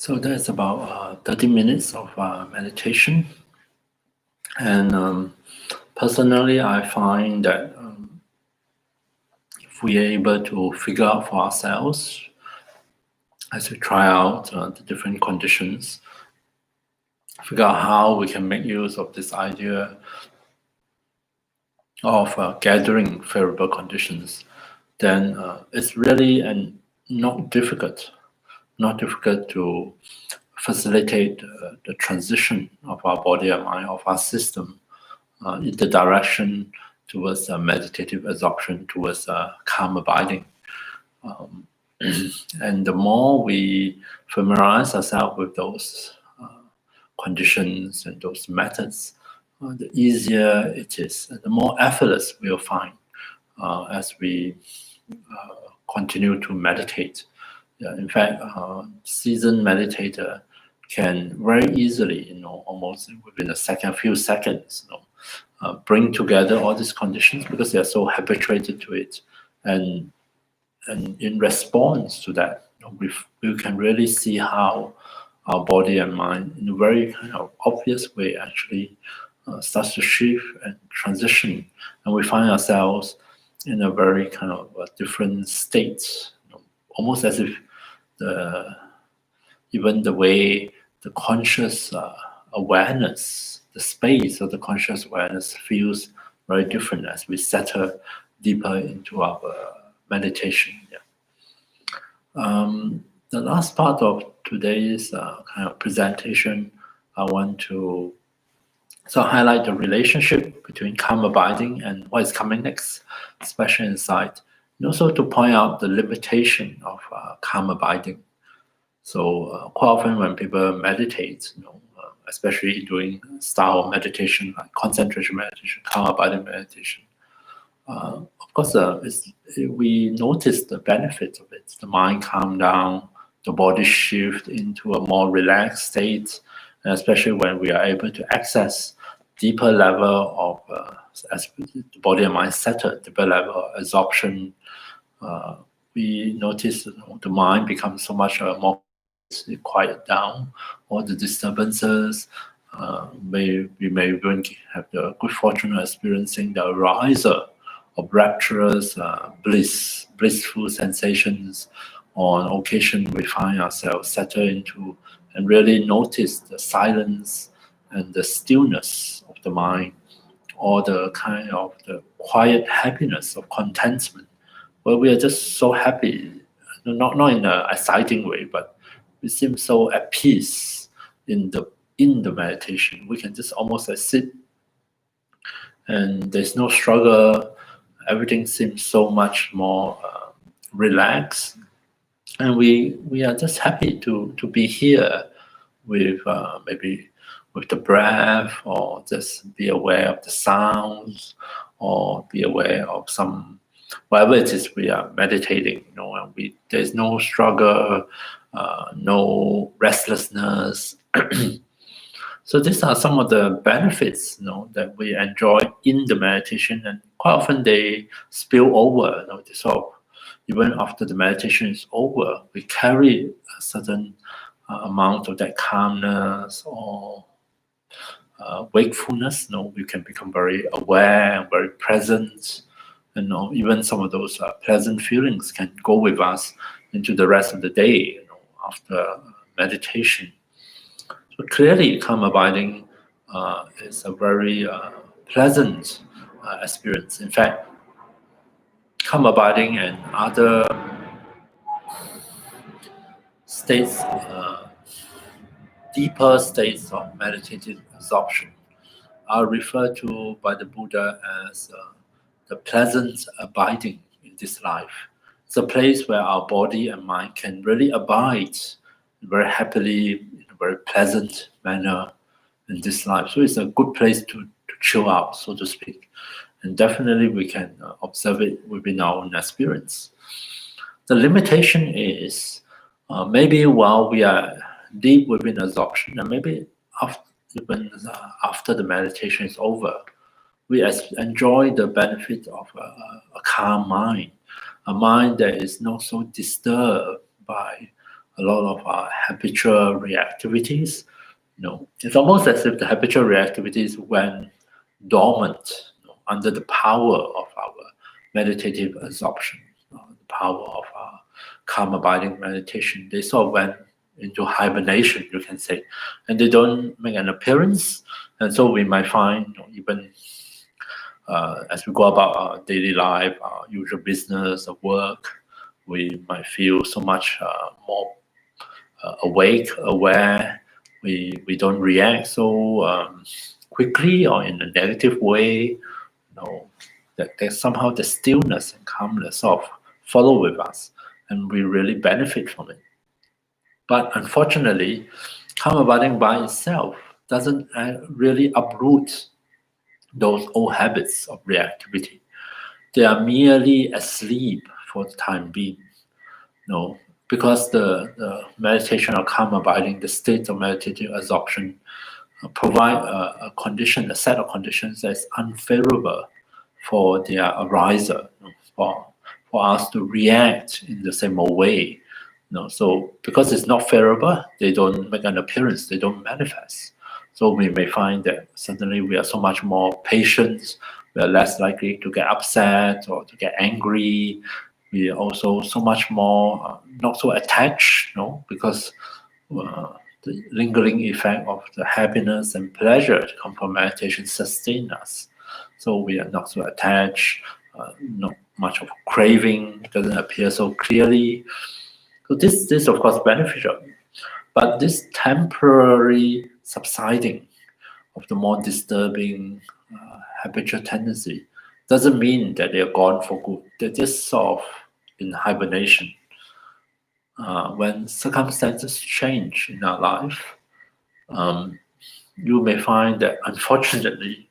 So that's about 30 minutes of meditation. And personally, I find that if we are able to figure out for ourselves, as we try out the different conditions, figure out how we can make use of this idea of gathering favorable conditions, then it's really not difficult to facilitate the transition of our body and mind, of our system, in the direction towards meditative absorption, towards calm abiding. And the more we familiarize ourselves with those conditions and those methods, the easier it is, and the more effortless we'll find as we continue to meditate. In fact, seasoned meditator can very easily, almost within a few seconds, bring together all these conditions because they are so habituated to it, and in response to that, we can really see how our body and mind, in a very kind of obvious way, actually starts to shift and transition, and we find ourselves in a very kind of different state, almost as if even the way the conscious awareness, the space of the conscious awareness feels very different as we settle deeper into our meditation. The last part of today's kind of presentation, I want to highlight the relationship between calm abiding and what is coming next, special insight, and also to point out the limitation of calm abiding. So quite often when people meditate, especially doing style of meditation like concentration meditation, calm abiding meditation, of course, we notice the benefits of it. The mind calm down, the body shift into a more relaxed state, and especially when we are able to access deeper level of, as the body and mind settle, deeper level of absorption, we notice the mind becomes so much more quiet down, all the disturbances. We may even have the good fortune of experiencing the ariser of rapturous, blissful sensations. On occasion, we find ourselves settled into and really notice the silence and the stillness of the mind, or the kind of the quiet happiness of contentment, where we are just so happy, not in an exciting way, but we seem so at peace in the meditation. We can just almost sit, and there's no struggle. Everything seems so much more relaxed, and we are just happy to be here with maybe with the breath, or just be aware of the sounds, or be aware of some whatever it is we are meditating. And there's no struggle, no restlessness. So these are some of the benefits, that we enjoy in the meditation, and quite often they spill over. So even after the meditation is over, we carry a certain amount of that calmness or wakefulness. We can become very aware and very present, and even some of those pleasant feelings can go with us into the rest of the day. After meditation. So clearly, calm abiding is a very pleasant experience. In fact, calm abiding and other states, deeper states of meditative absorption, are referred to by the Buddha as the pleasant abiding in this life. It's a place where our body and mind can really abide very happily, in a very pleasant manner in this life. So it's a good place to chill out, so to speak. And definitely we can observe it within our own experience. The limitation is maybe while we are deep within absorption, and maybe after the meditation is over, we enjoy the benefit of a calm mind, a mind that is not so disturbed by a lot of our habitual reactivities. It's almost as if the habitual reactivities went dormant, under the power of our meditative absorption, the power of our calm abiding meditation. They sort of went into hibernation, you can say, and they don't make an appearance. And so we might find, even as we go about our daily life, our usual business, or work, we might feel so much more awake, aware. We don't react so quickly or in a negative way. That there's somehow the stillness and calmness of follow with us, and we really benefit from it. But unfortunately, calm abiding by itself doesn't really uproot those old habits of reactivity. They are merely asleep for the time being. Because the meditation of calm abiding, the state of meditative absorption, provide a condition, a set of conditions that is unfavorable for their ariser, for us to react in the same way. So because it's not favorable, they don't make an appearance, they don't manifest. So we may find that suddenly we are so much more patient, we are less likely to get upset or to get angry. We are also so much more not so attached, because the lingering effect of the happiness and pleasure that come from meditation sustain us. So we are not so attached, not much of craving, doesn't appear so clearly. So this of course beneficial. But this temporary subsiding of the more disturbing habitual tendency doesn't mean that they are gone for good. They're just sort of in hibernation. When circumstances change in our life, you may find that unfortunately,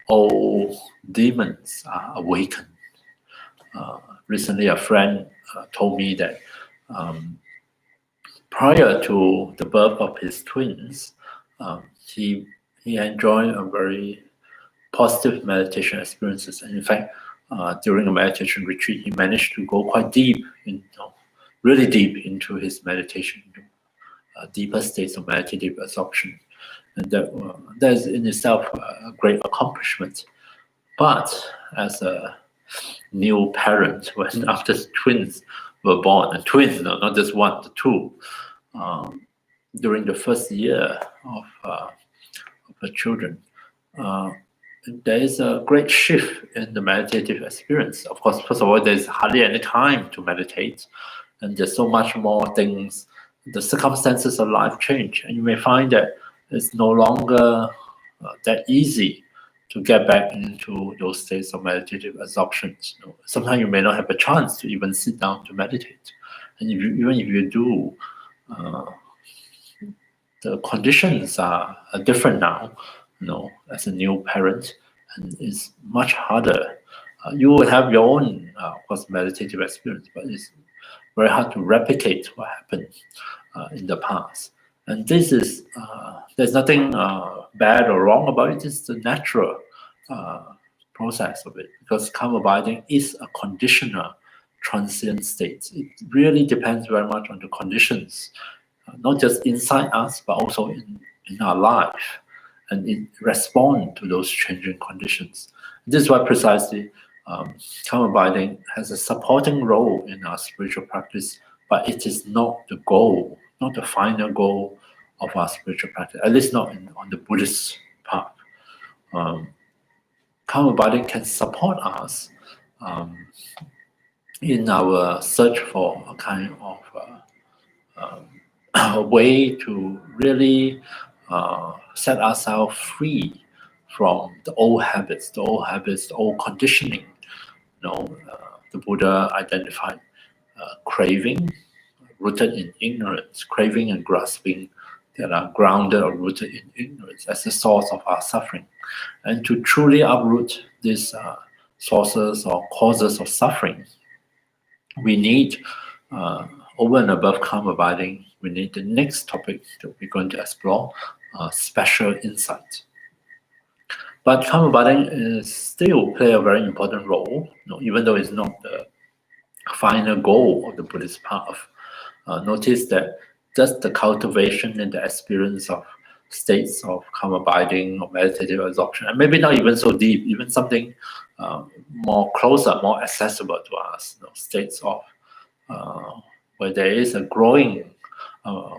old demons are awakened. Recently, a friend told me that prior to the birth of his twins, he enjoyed a very positive meditation experiences. And in fact, during a meditation retreat, he managed to go quite deep, really deep into his meditation, deeper states of meditative absorption. And that is in itself a great accomplishment. But as a new parent, when after twins were born, and twins, not just one, the two, during the first year of the children, there is a great shift in the meditative experience. Of course, first of all, there's hardly any time to meditate, and there's so much more things. The circumstances of life change, and you may find that it's no longer that easy to get back into those states of meditative absorption. Sometimes you may not have a chance to even sit down to meditate, and even if you do, the conditions are different now. As a new parent, and it's much harder. You will have your own, of course, meditative experience, but it's very hard to replicate what happened in the past. And this is, there's nothing bad or wrong about it. It's the natural process of it, because calm abiding is a conditional, transient state. It really depends very much on the conditions, not just inside us, but also in our life, and it responds to those changing conditions. This is why precisely calm abiding has a supporting role in our spiritual practice, but it is not the goal, not the final goal of our spiritual practice, at least not on the Buddhist path. Calm abiding can support us in our search for a kind of a way to really set ourselves free from the old habits, the old conditioning. The Buddha identified craving, rooted in ignorance, craving and grasping that are grounded or rooted in ignorance as the source of our suffering. And to truly uproot these sources or causes of suffering, we need, over and above calm abiding, we need the next topic that we're going to explore, special insight. But calm abiding still play a very important role, even though it's not the final goal of the Buddhist path. notice that just the cultivation and the experience of states of calm abiding or meditative absorption, and maybe not even so deep, even something more closer, more accessible to us, states of where there is a growing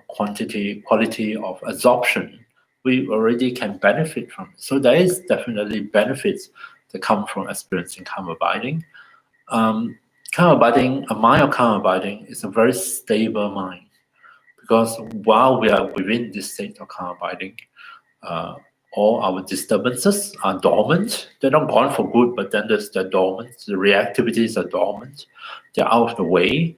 quality of absorption, we already can benefit from it. So there is definitely benefits that come from experiencing calm abiding. Calm abiding, a mind of calm abiding is a very stable mind, because while we are within this state of calm abiding, all our disturbances are dormant. They're not gone for good, but then they're dormant. The reactivities are dormant. They're out of the way.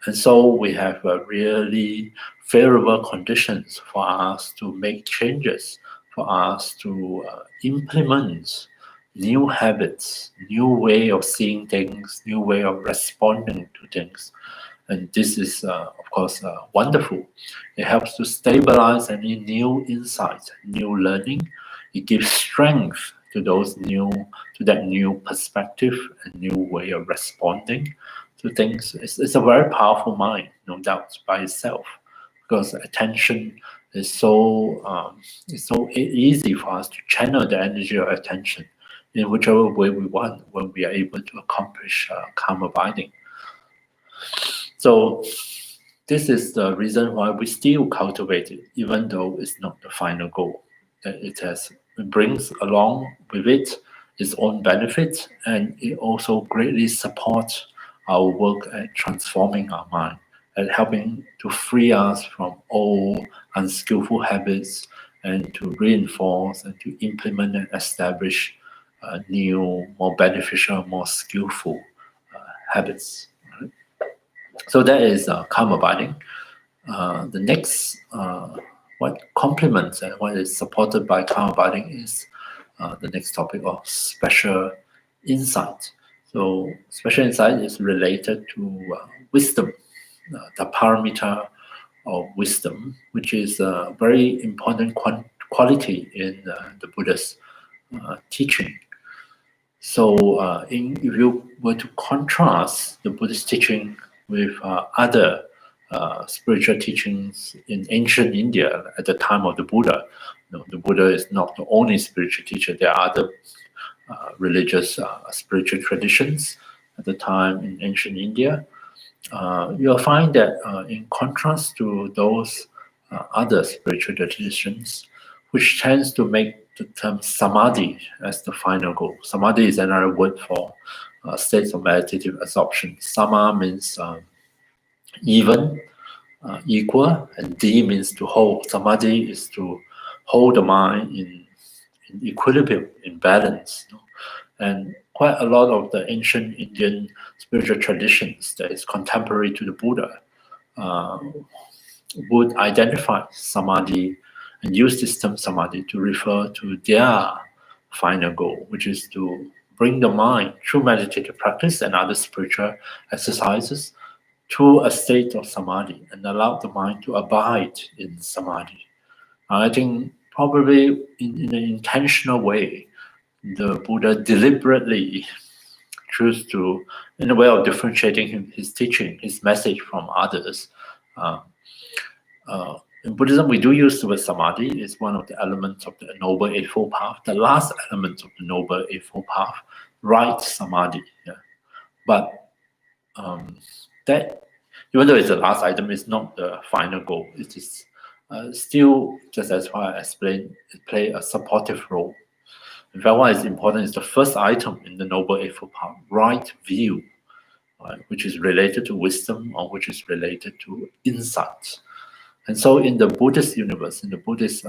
And so we have really favorable conditions for us to make changes, for us to implement new habits, new way of seeing things, new way of responding to things. And this is, of course, wonderful. It helps to stabilize any new insights, new learning. It gives strength to that new perspective, a new way of responding to things. It's a very powerful mind, no doubt, by itself, because attention is so easy for us to channel the energy of attention in whichever way we want when we are able to accomplish calm abiding. So this is the reason why we still cultivate it, even though it's not the final goal. It brings along with it its own benefits, and it also greatly supports our work at transforming our mind, at helping to free us from old unskillful habits, and to reinforce and to implement and establish new, more beneficial, more skillful habits. So that is calm abiding. The next, what complements and what is supported by calm abiding is the next topic of special insight. So special insight is related to wisdom, the paramita of wisdom, which is a very important quality in the Buddha's teaching. So if you were to contrast the Buddhist teaching with other spiritual teachings in ancient India at the time of the Buddha, the Buddha is not the only spiritual teacher. There are other religious spiritual traditions at the time in ancient India. You'll find that in contrast to those other spiritual traditions, which tends to make the term Samadhi as the final goal. Samadhi is another word for states of meditative absorption. Sama means even, equal, and Di means to hold. Samadhi is to hold the mind in equilibrium, in balance. And quite a lot of the ancient Indian spiritual traditions that is contemporary to the Buddha would identify Samadhi and use this term Samadhi to refer to their final goal, which is to bring the mind through meditative practice and other spiritual exercises to a state of Samadhi and allow the mind to abide in Samadhi. I think probably in an intentional way, the Buddha deliberately chose to, in a way of differentiating his teaching, his message from others. In Buddhism, we do use the word Samadhi. It's one of the elements of the Noble Eightfold Path, the last element of the Noble Eightfold Path, right Samadhi. Yeah. But that, even though it's the last item, it's not the final goal. It is still, just as I explained, it plays a supportive role. In fact, what is important is the first item in the Noble Eightfold Path, right view, right, which is related to wisdom or which is related to insight. And so in the Buddhist universe, in the Buddhist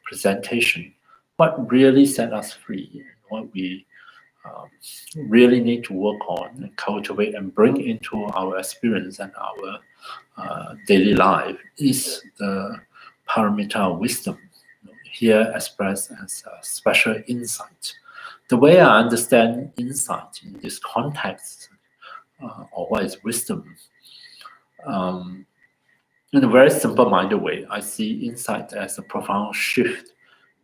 presentation, what really set us free, what we really need to work on and cultivate and bring into our experience and our daily life is the paramita of wisdom, here expressed as a special insight. The way I understand insight in this context, or what is wisdom, in a very simple-minded way, I see insight as a profound shift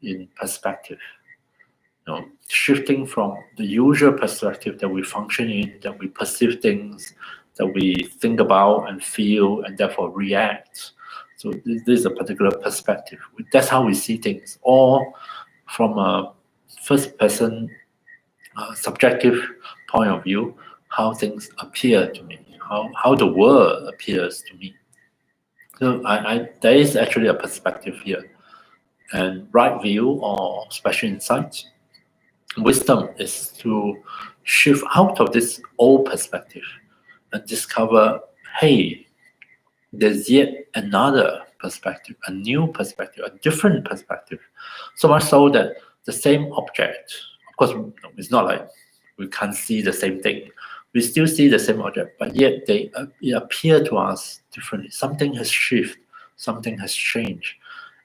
in perspective. Shifting from the usual perspective that we function in, that we perceive things that we think about and feel and therefore react. So this is a particular perspective. That's how we see things, or from a first person subjective point of view, how things appear to me, how the world appears to me. So there is actually a perspective here. And right view or special insight, wisdom is to shift out of this old perspective and discover, hey, there's yet another perspective, a new perspective, a different perspective. So much so that the same object, of course, it's not like we can't see the same thing. We still see the same object, but yet they appear to us differently. Something has shifted, something has changed.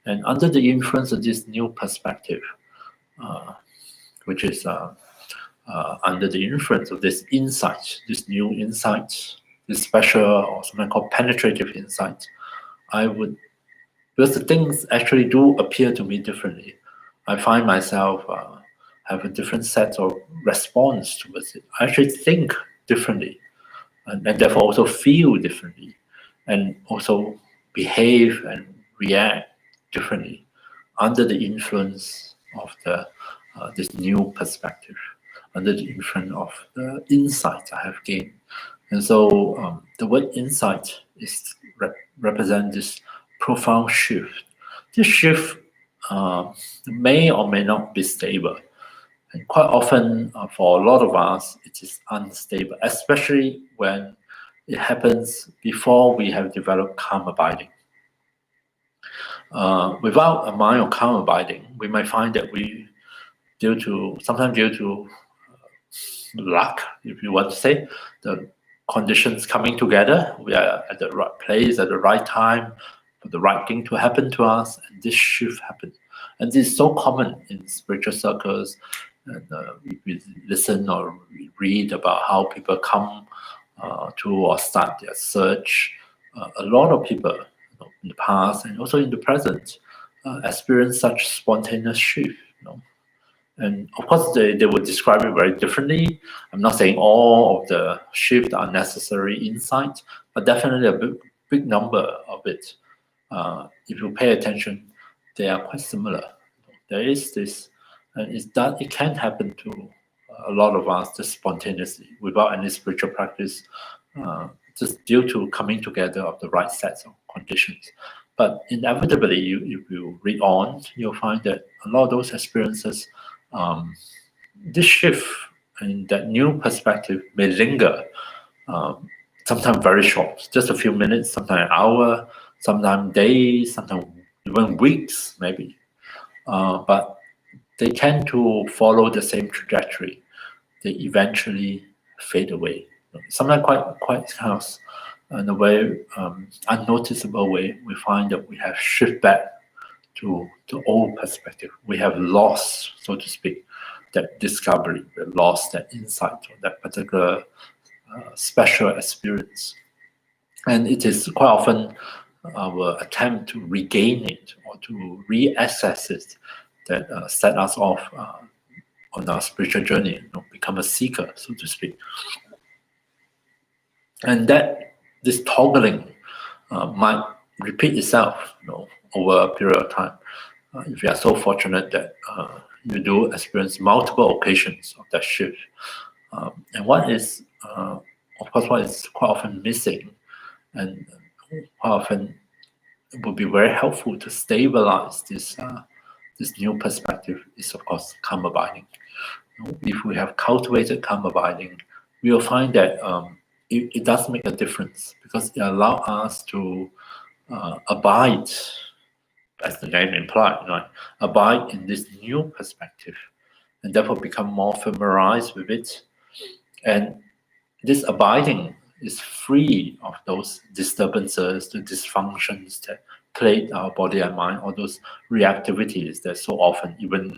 And under the influence of this new perspective, which is under the influence of this insight, this new insight, this special or something called penetrative insight, because the things actually do appear to me differently. I find myself have a different set of response towards it. I actually think differently, and therefore also feel differently, and also behave and react differently under the influence of this new perspective, under the influence of the insight I have gained. And so the word insight is represent this profound shift. This shift may or may not be stable. And quite often, for a lot of us, it is unstable, especially when it happens before we have developed calm abiding. Without a mind of calm abiding, we might find that sometimes due to luck, if you want to say, the conditions coming together, we are at the right place at the right time for the right thing to happen to us, and this shift happens. And this is so common in spiritual circles. And we listen or we read about how people come to or start their search. A lot of people in the past and also in the present experience such spontaneous shift. And of course, they will describe it very differently. I'm not saying all of the shifts are necessary insight, but definitely a big number of it. If you pay attention, they are quite similar. There is this, and it can happen to a lot of us just spontaneously without any spiritual practice, just due to coming together of the right sets of conditions. But inevitably, if you read on, you'll find that a lot of those experiences, this shift and that new perspective may linger, sometimes very short, just a few minutes, sometimes an hour, sometimes days, sometimes even weeks, maybe. But they tend to follow the same trajectory. They eventually fade away. Sometimes quite kind of, in a way, unnoticeable way, we find that we have shifted back to the old perspective. We have lost, so to speak, that discovery. We have lost that insight or that particular special experience. And it is quite often our attempt to regain it or to re-access it that set us off on our spiritual journey, become a seeker, so to speak. And that this toggling might repeat itself, over a period of time. If you are so fortunate that you do experience multiple occasions of that shift. And what is quite often missing, and quite often it would be very helpful to stabilize this new perspective is, of course, calm abiding. If we have cultivated calm abiding, we will find that it does make a difference because it allows us to abide, as the name implies, right? Abide in this new perspective, and therefore become more familiarized with it. And this abiding is free of those disturbances, the dysfunctions that plague our body and mind, all those reactivities that so often, even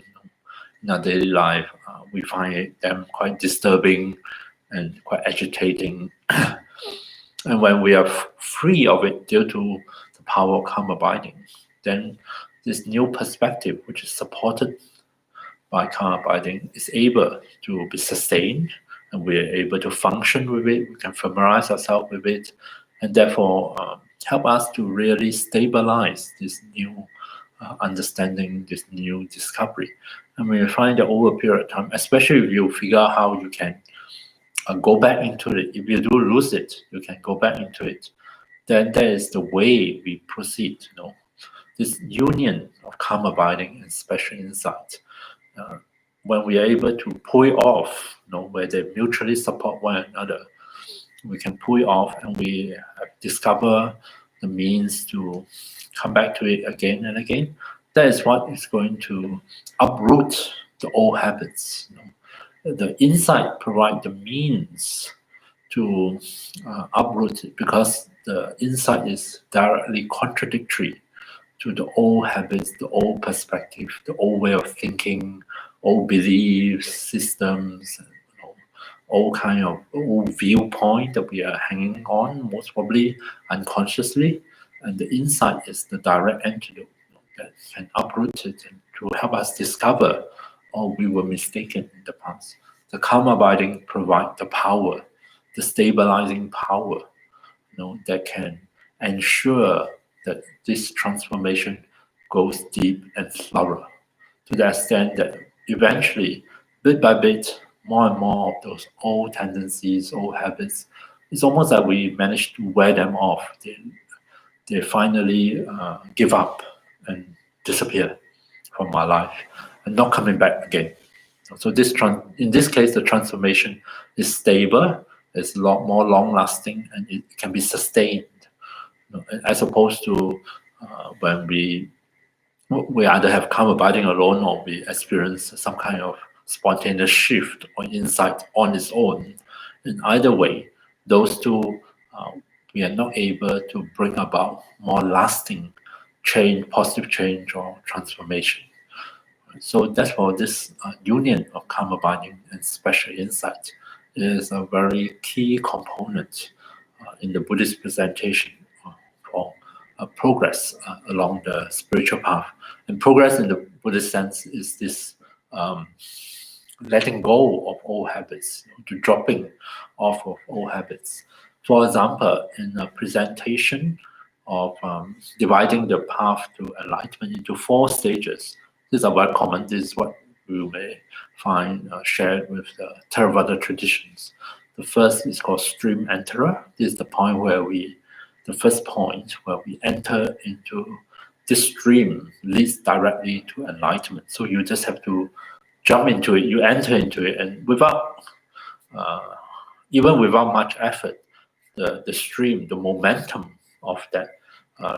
in our daily life, we find them quite disturbing and quite agitating. And when we are free of it due to the power of calm abiding, then this new perspective, which is supported by calm abiding, is able to be sustained and we are able to function with it. We can familiarize ourselves with it, and therefore help us to really stabilize this new understanding, this new discovery. And we find that over a period of time, especially if you figure out how you can go back into it. If you do lose it, you can go back into it. Then that is the way we proceed. This union of calm abiding and special insight. When we are able to pull it off, where they mutually support one another, we can pull it off, and we discover the means to come back to it again and again. That is what is going to uproot the old habits. The insight provide the means to uproot it, because the insight is directly contradictory to the old habits, the old perspective, the old way of thinking, old beliefs, systems, old kind of old viewpoint that we are hanging on, most probably unconsciously. And the insight is the direct antidote that can uproot it and to help us discover, we were mistaken in the past. The calm abiding provide the power, the stabilizing power, that can ensure that this transformation goes deep and thorough, to the extent that eventually, bit by bit, more and more of those old tendencies, old habits, it's almost like we managed to wear them off. They finally give up and disappear from our life and not coming back again. So in this case, the transformation is stable, it's a lot more long-lasting, and it can be sustained, as opposed to when we either have calm abiding alone, or we experience some kind of spontaneous shift or insight on its own. In either way, those two, we are not able to bring about more lasting change, positive change or transformation. So therefore, this union of calm abiding and special insight is a very key component in the Buddhist presentation for progress along the spiritual path. And progress in the Buddhist sense is this letting go of old habits, to dropping off of old habits. For example, in a presentation of dividing the path to enlightenment into 4 stages, these are very common. This is what we may find shared with the Theravada traditions. The first is called stream enterer. This is the first point where we enter into this stream, leads directly to enlightenment. So you just have to jump into it, you enter into it, and even without much effort, the stream, the momentum of that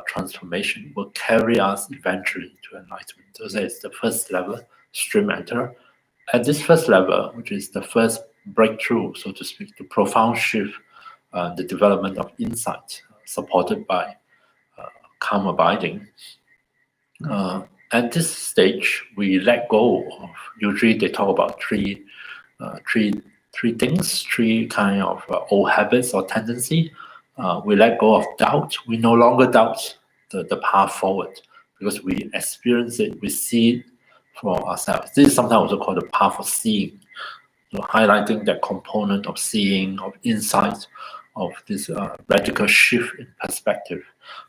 transformation will carry us eventually to enlightenment. So that is the first level, stream enterer. At this first level, which is the first breakthrough, so to speak, the profound shift, the development of insight, supported by calm abiding. At this stage, we let go of, usually they talk about three things, three kind of old habits or tendency. We let go of doubt. We no longer doubt the path forward, because we experience it, we see it for ourselves. This is sometimes also called the path of seeing, highlighting that component of seeing, of insight, of this radical shift in perspective.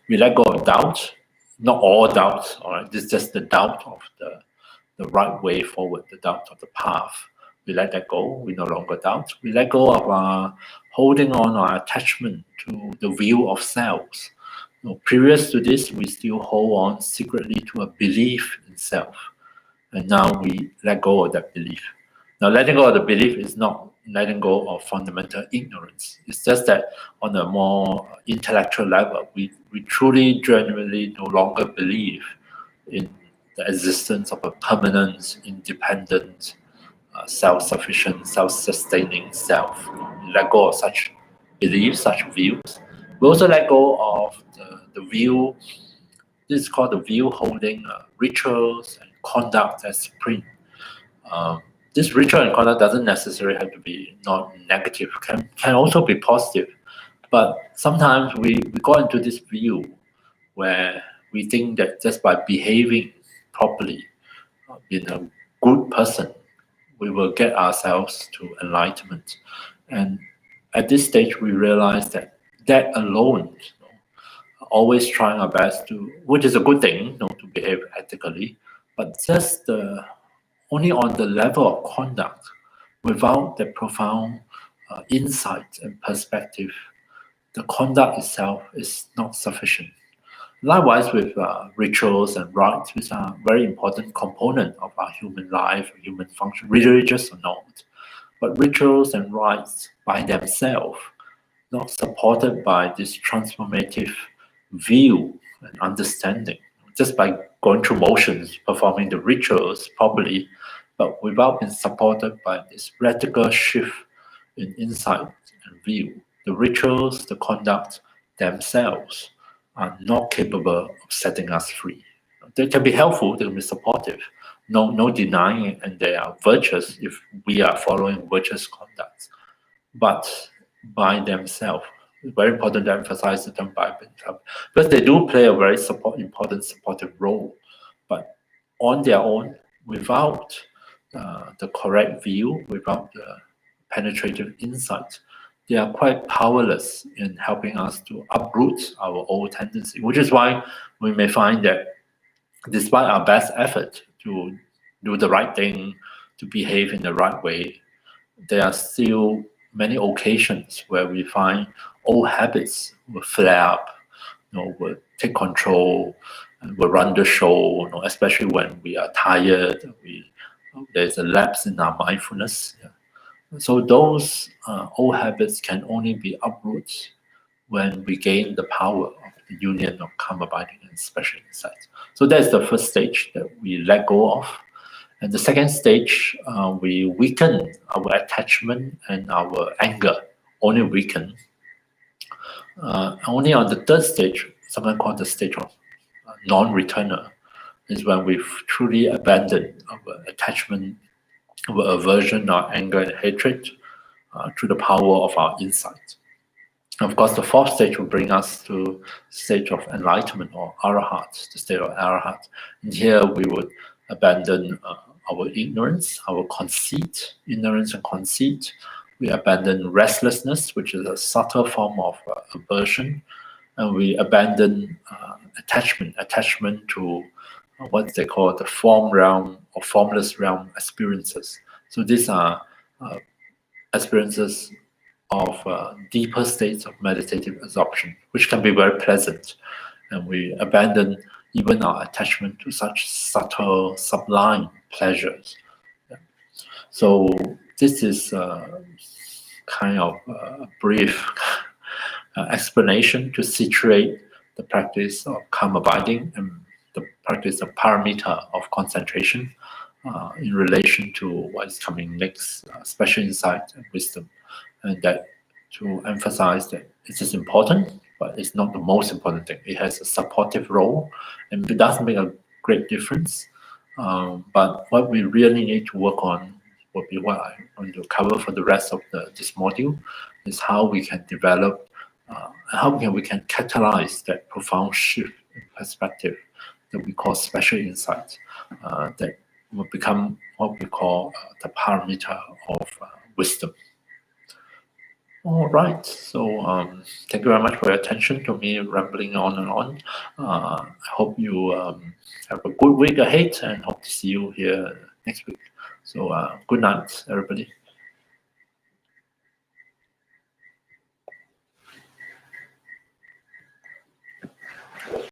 We let go of doubt, not all doubt, all right? This is just the doubt of the right way forward, the doubt of the path. We let that go, we no longer doubt. We let go of holding on our attachment to the view of selves. Previous to this, we still hold on secretly to a belief in self. And now we let go of that belief. Now, letting go of the belief is not letting go of fundamental ignorance. It's just that on a more intellectual level, we truly, genuinely no longer believe in the existence of a permanent, independent, self-sufficient, self-sustaining self. We let go of such beliefs, such views. We also let go of the view, this is called the view holding rituals and conduct as supreme. This ritual and conduct doesn't necessarily have to be non-negative, can also be positive. But sometimes we go into this view where we think that just by behaving properly, being a good person, we will get ourselves to enlightenment. And at this stage, we realize that alone, always trying our best to, which is a good thing, to behave ethically, but just only on the level of conduct, without the profound insight and perspective, the conduct itself is not sufficient. Likewise with rituals and rites, which are very important component of our human life, human function, religious or not. But rituals and rites by themselves, not supported by this transformative view and understanding, just by going through motions, performing the rituals properly, but without being supported by this radical shift in insight and view. The rituals, the conduct themselves are not capable of setting us free. They can be helpful, they can be supportive, no denying it, and they are virtuous if we are following virtuous conduct. But by themselves, it's very important to emphasize the term by themselves, because they do play a very important supportive role. But on their own, without the correct view, without the penetrative insight, they are quite powerless in helping us to uproot our old tendency, which is why we may find that despite our best effort to do the right thing, to behave in the right way, there are still many occasions where we find old habits will flare up, will take control, and will run the show, especially when we are tired, there's a lapse in our mindfulness. Yeah. So those old habits can only be uprooted when we gain the power of the union of calm abiding and special insight. So that's the first stage that we let go of. And the second stage, we weaken our attachment and our anger, only weaken. Only on the third stage, sometimes called the stage of non-returner, is when we've truly abandoned our attachment, our aversion, our anger and hatred through the power of our insight. Of course, the fourth stage will bring us to the stage of enlightenment or arahat, the state of arahat. And here we would abandon our ignorance, our conceit, ignorance and conceit. We abandon restlessness, which is a subtle form of aversion, and we abandon attachment to what they call the form realm or formless realm experiences. So these are experiences of deeper states of meditative absorption, which can be very pleasant. And we abandon even our attachment to such subtle, sublime pleasures. Yeah. So this is kind of a brief explanation to situate the practice of calm abiding and the practice of paramita of concentration in relation to what is coming next, special insight and wisdom. And that to emphasize that it is important, but it's not the most important thing. It has a supportive role, and it does make a great difference. But what we really need to work on will be what I want to cover for the rest of this module, is how we can develop, we can catalyze that profound shift in perspective that we call special insight, that will become what we call the paramita of wisdom. All right, so thank you very much for your attention to me rambling on and on. I hope you have a good week ahead and hope to see you here next week. So good night, everybody.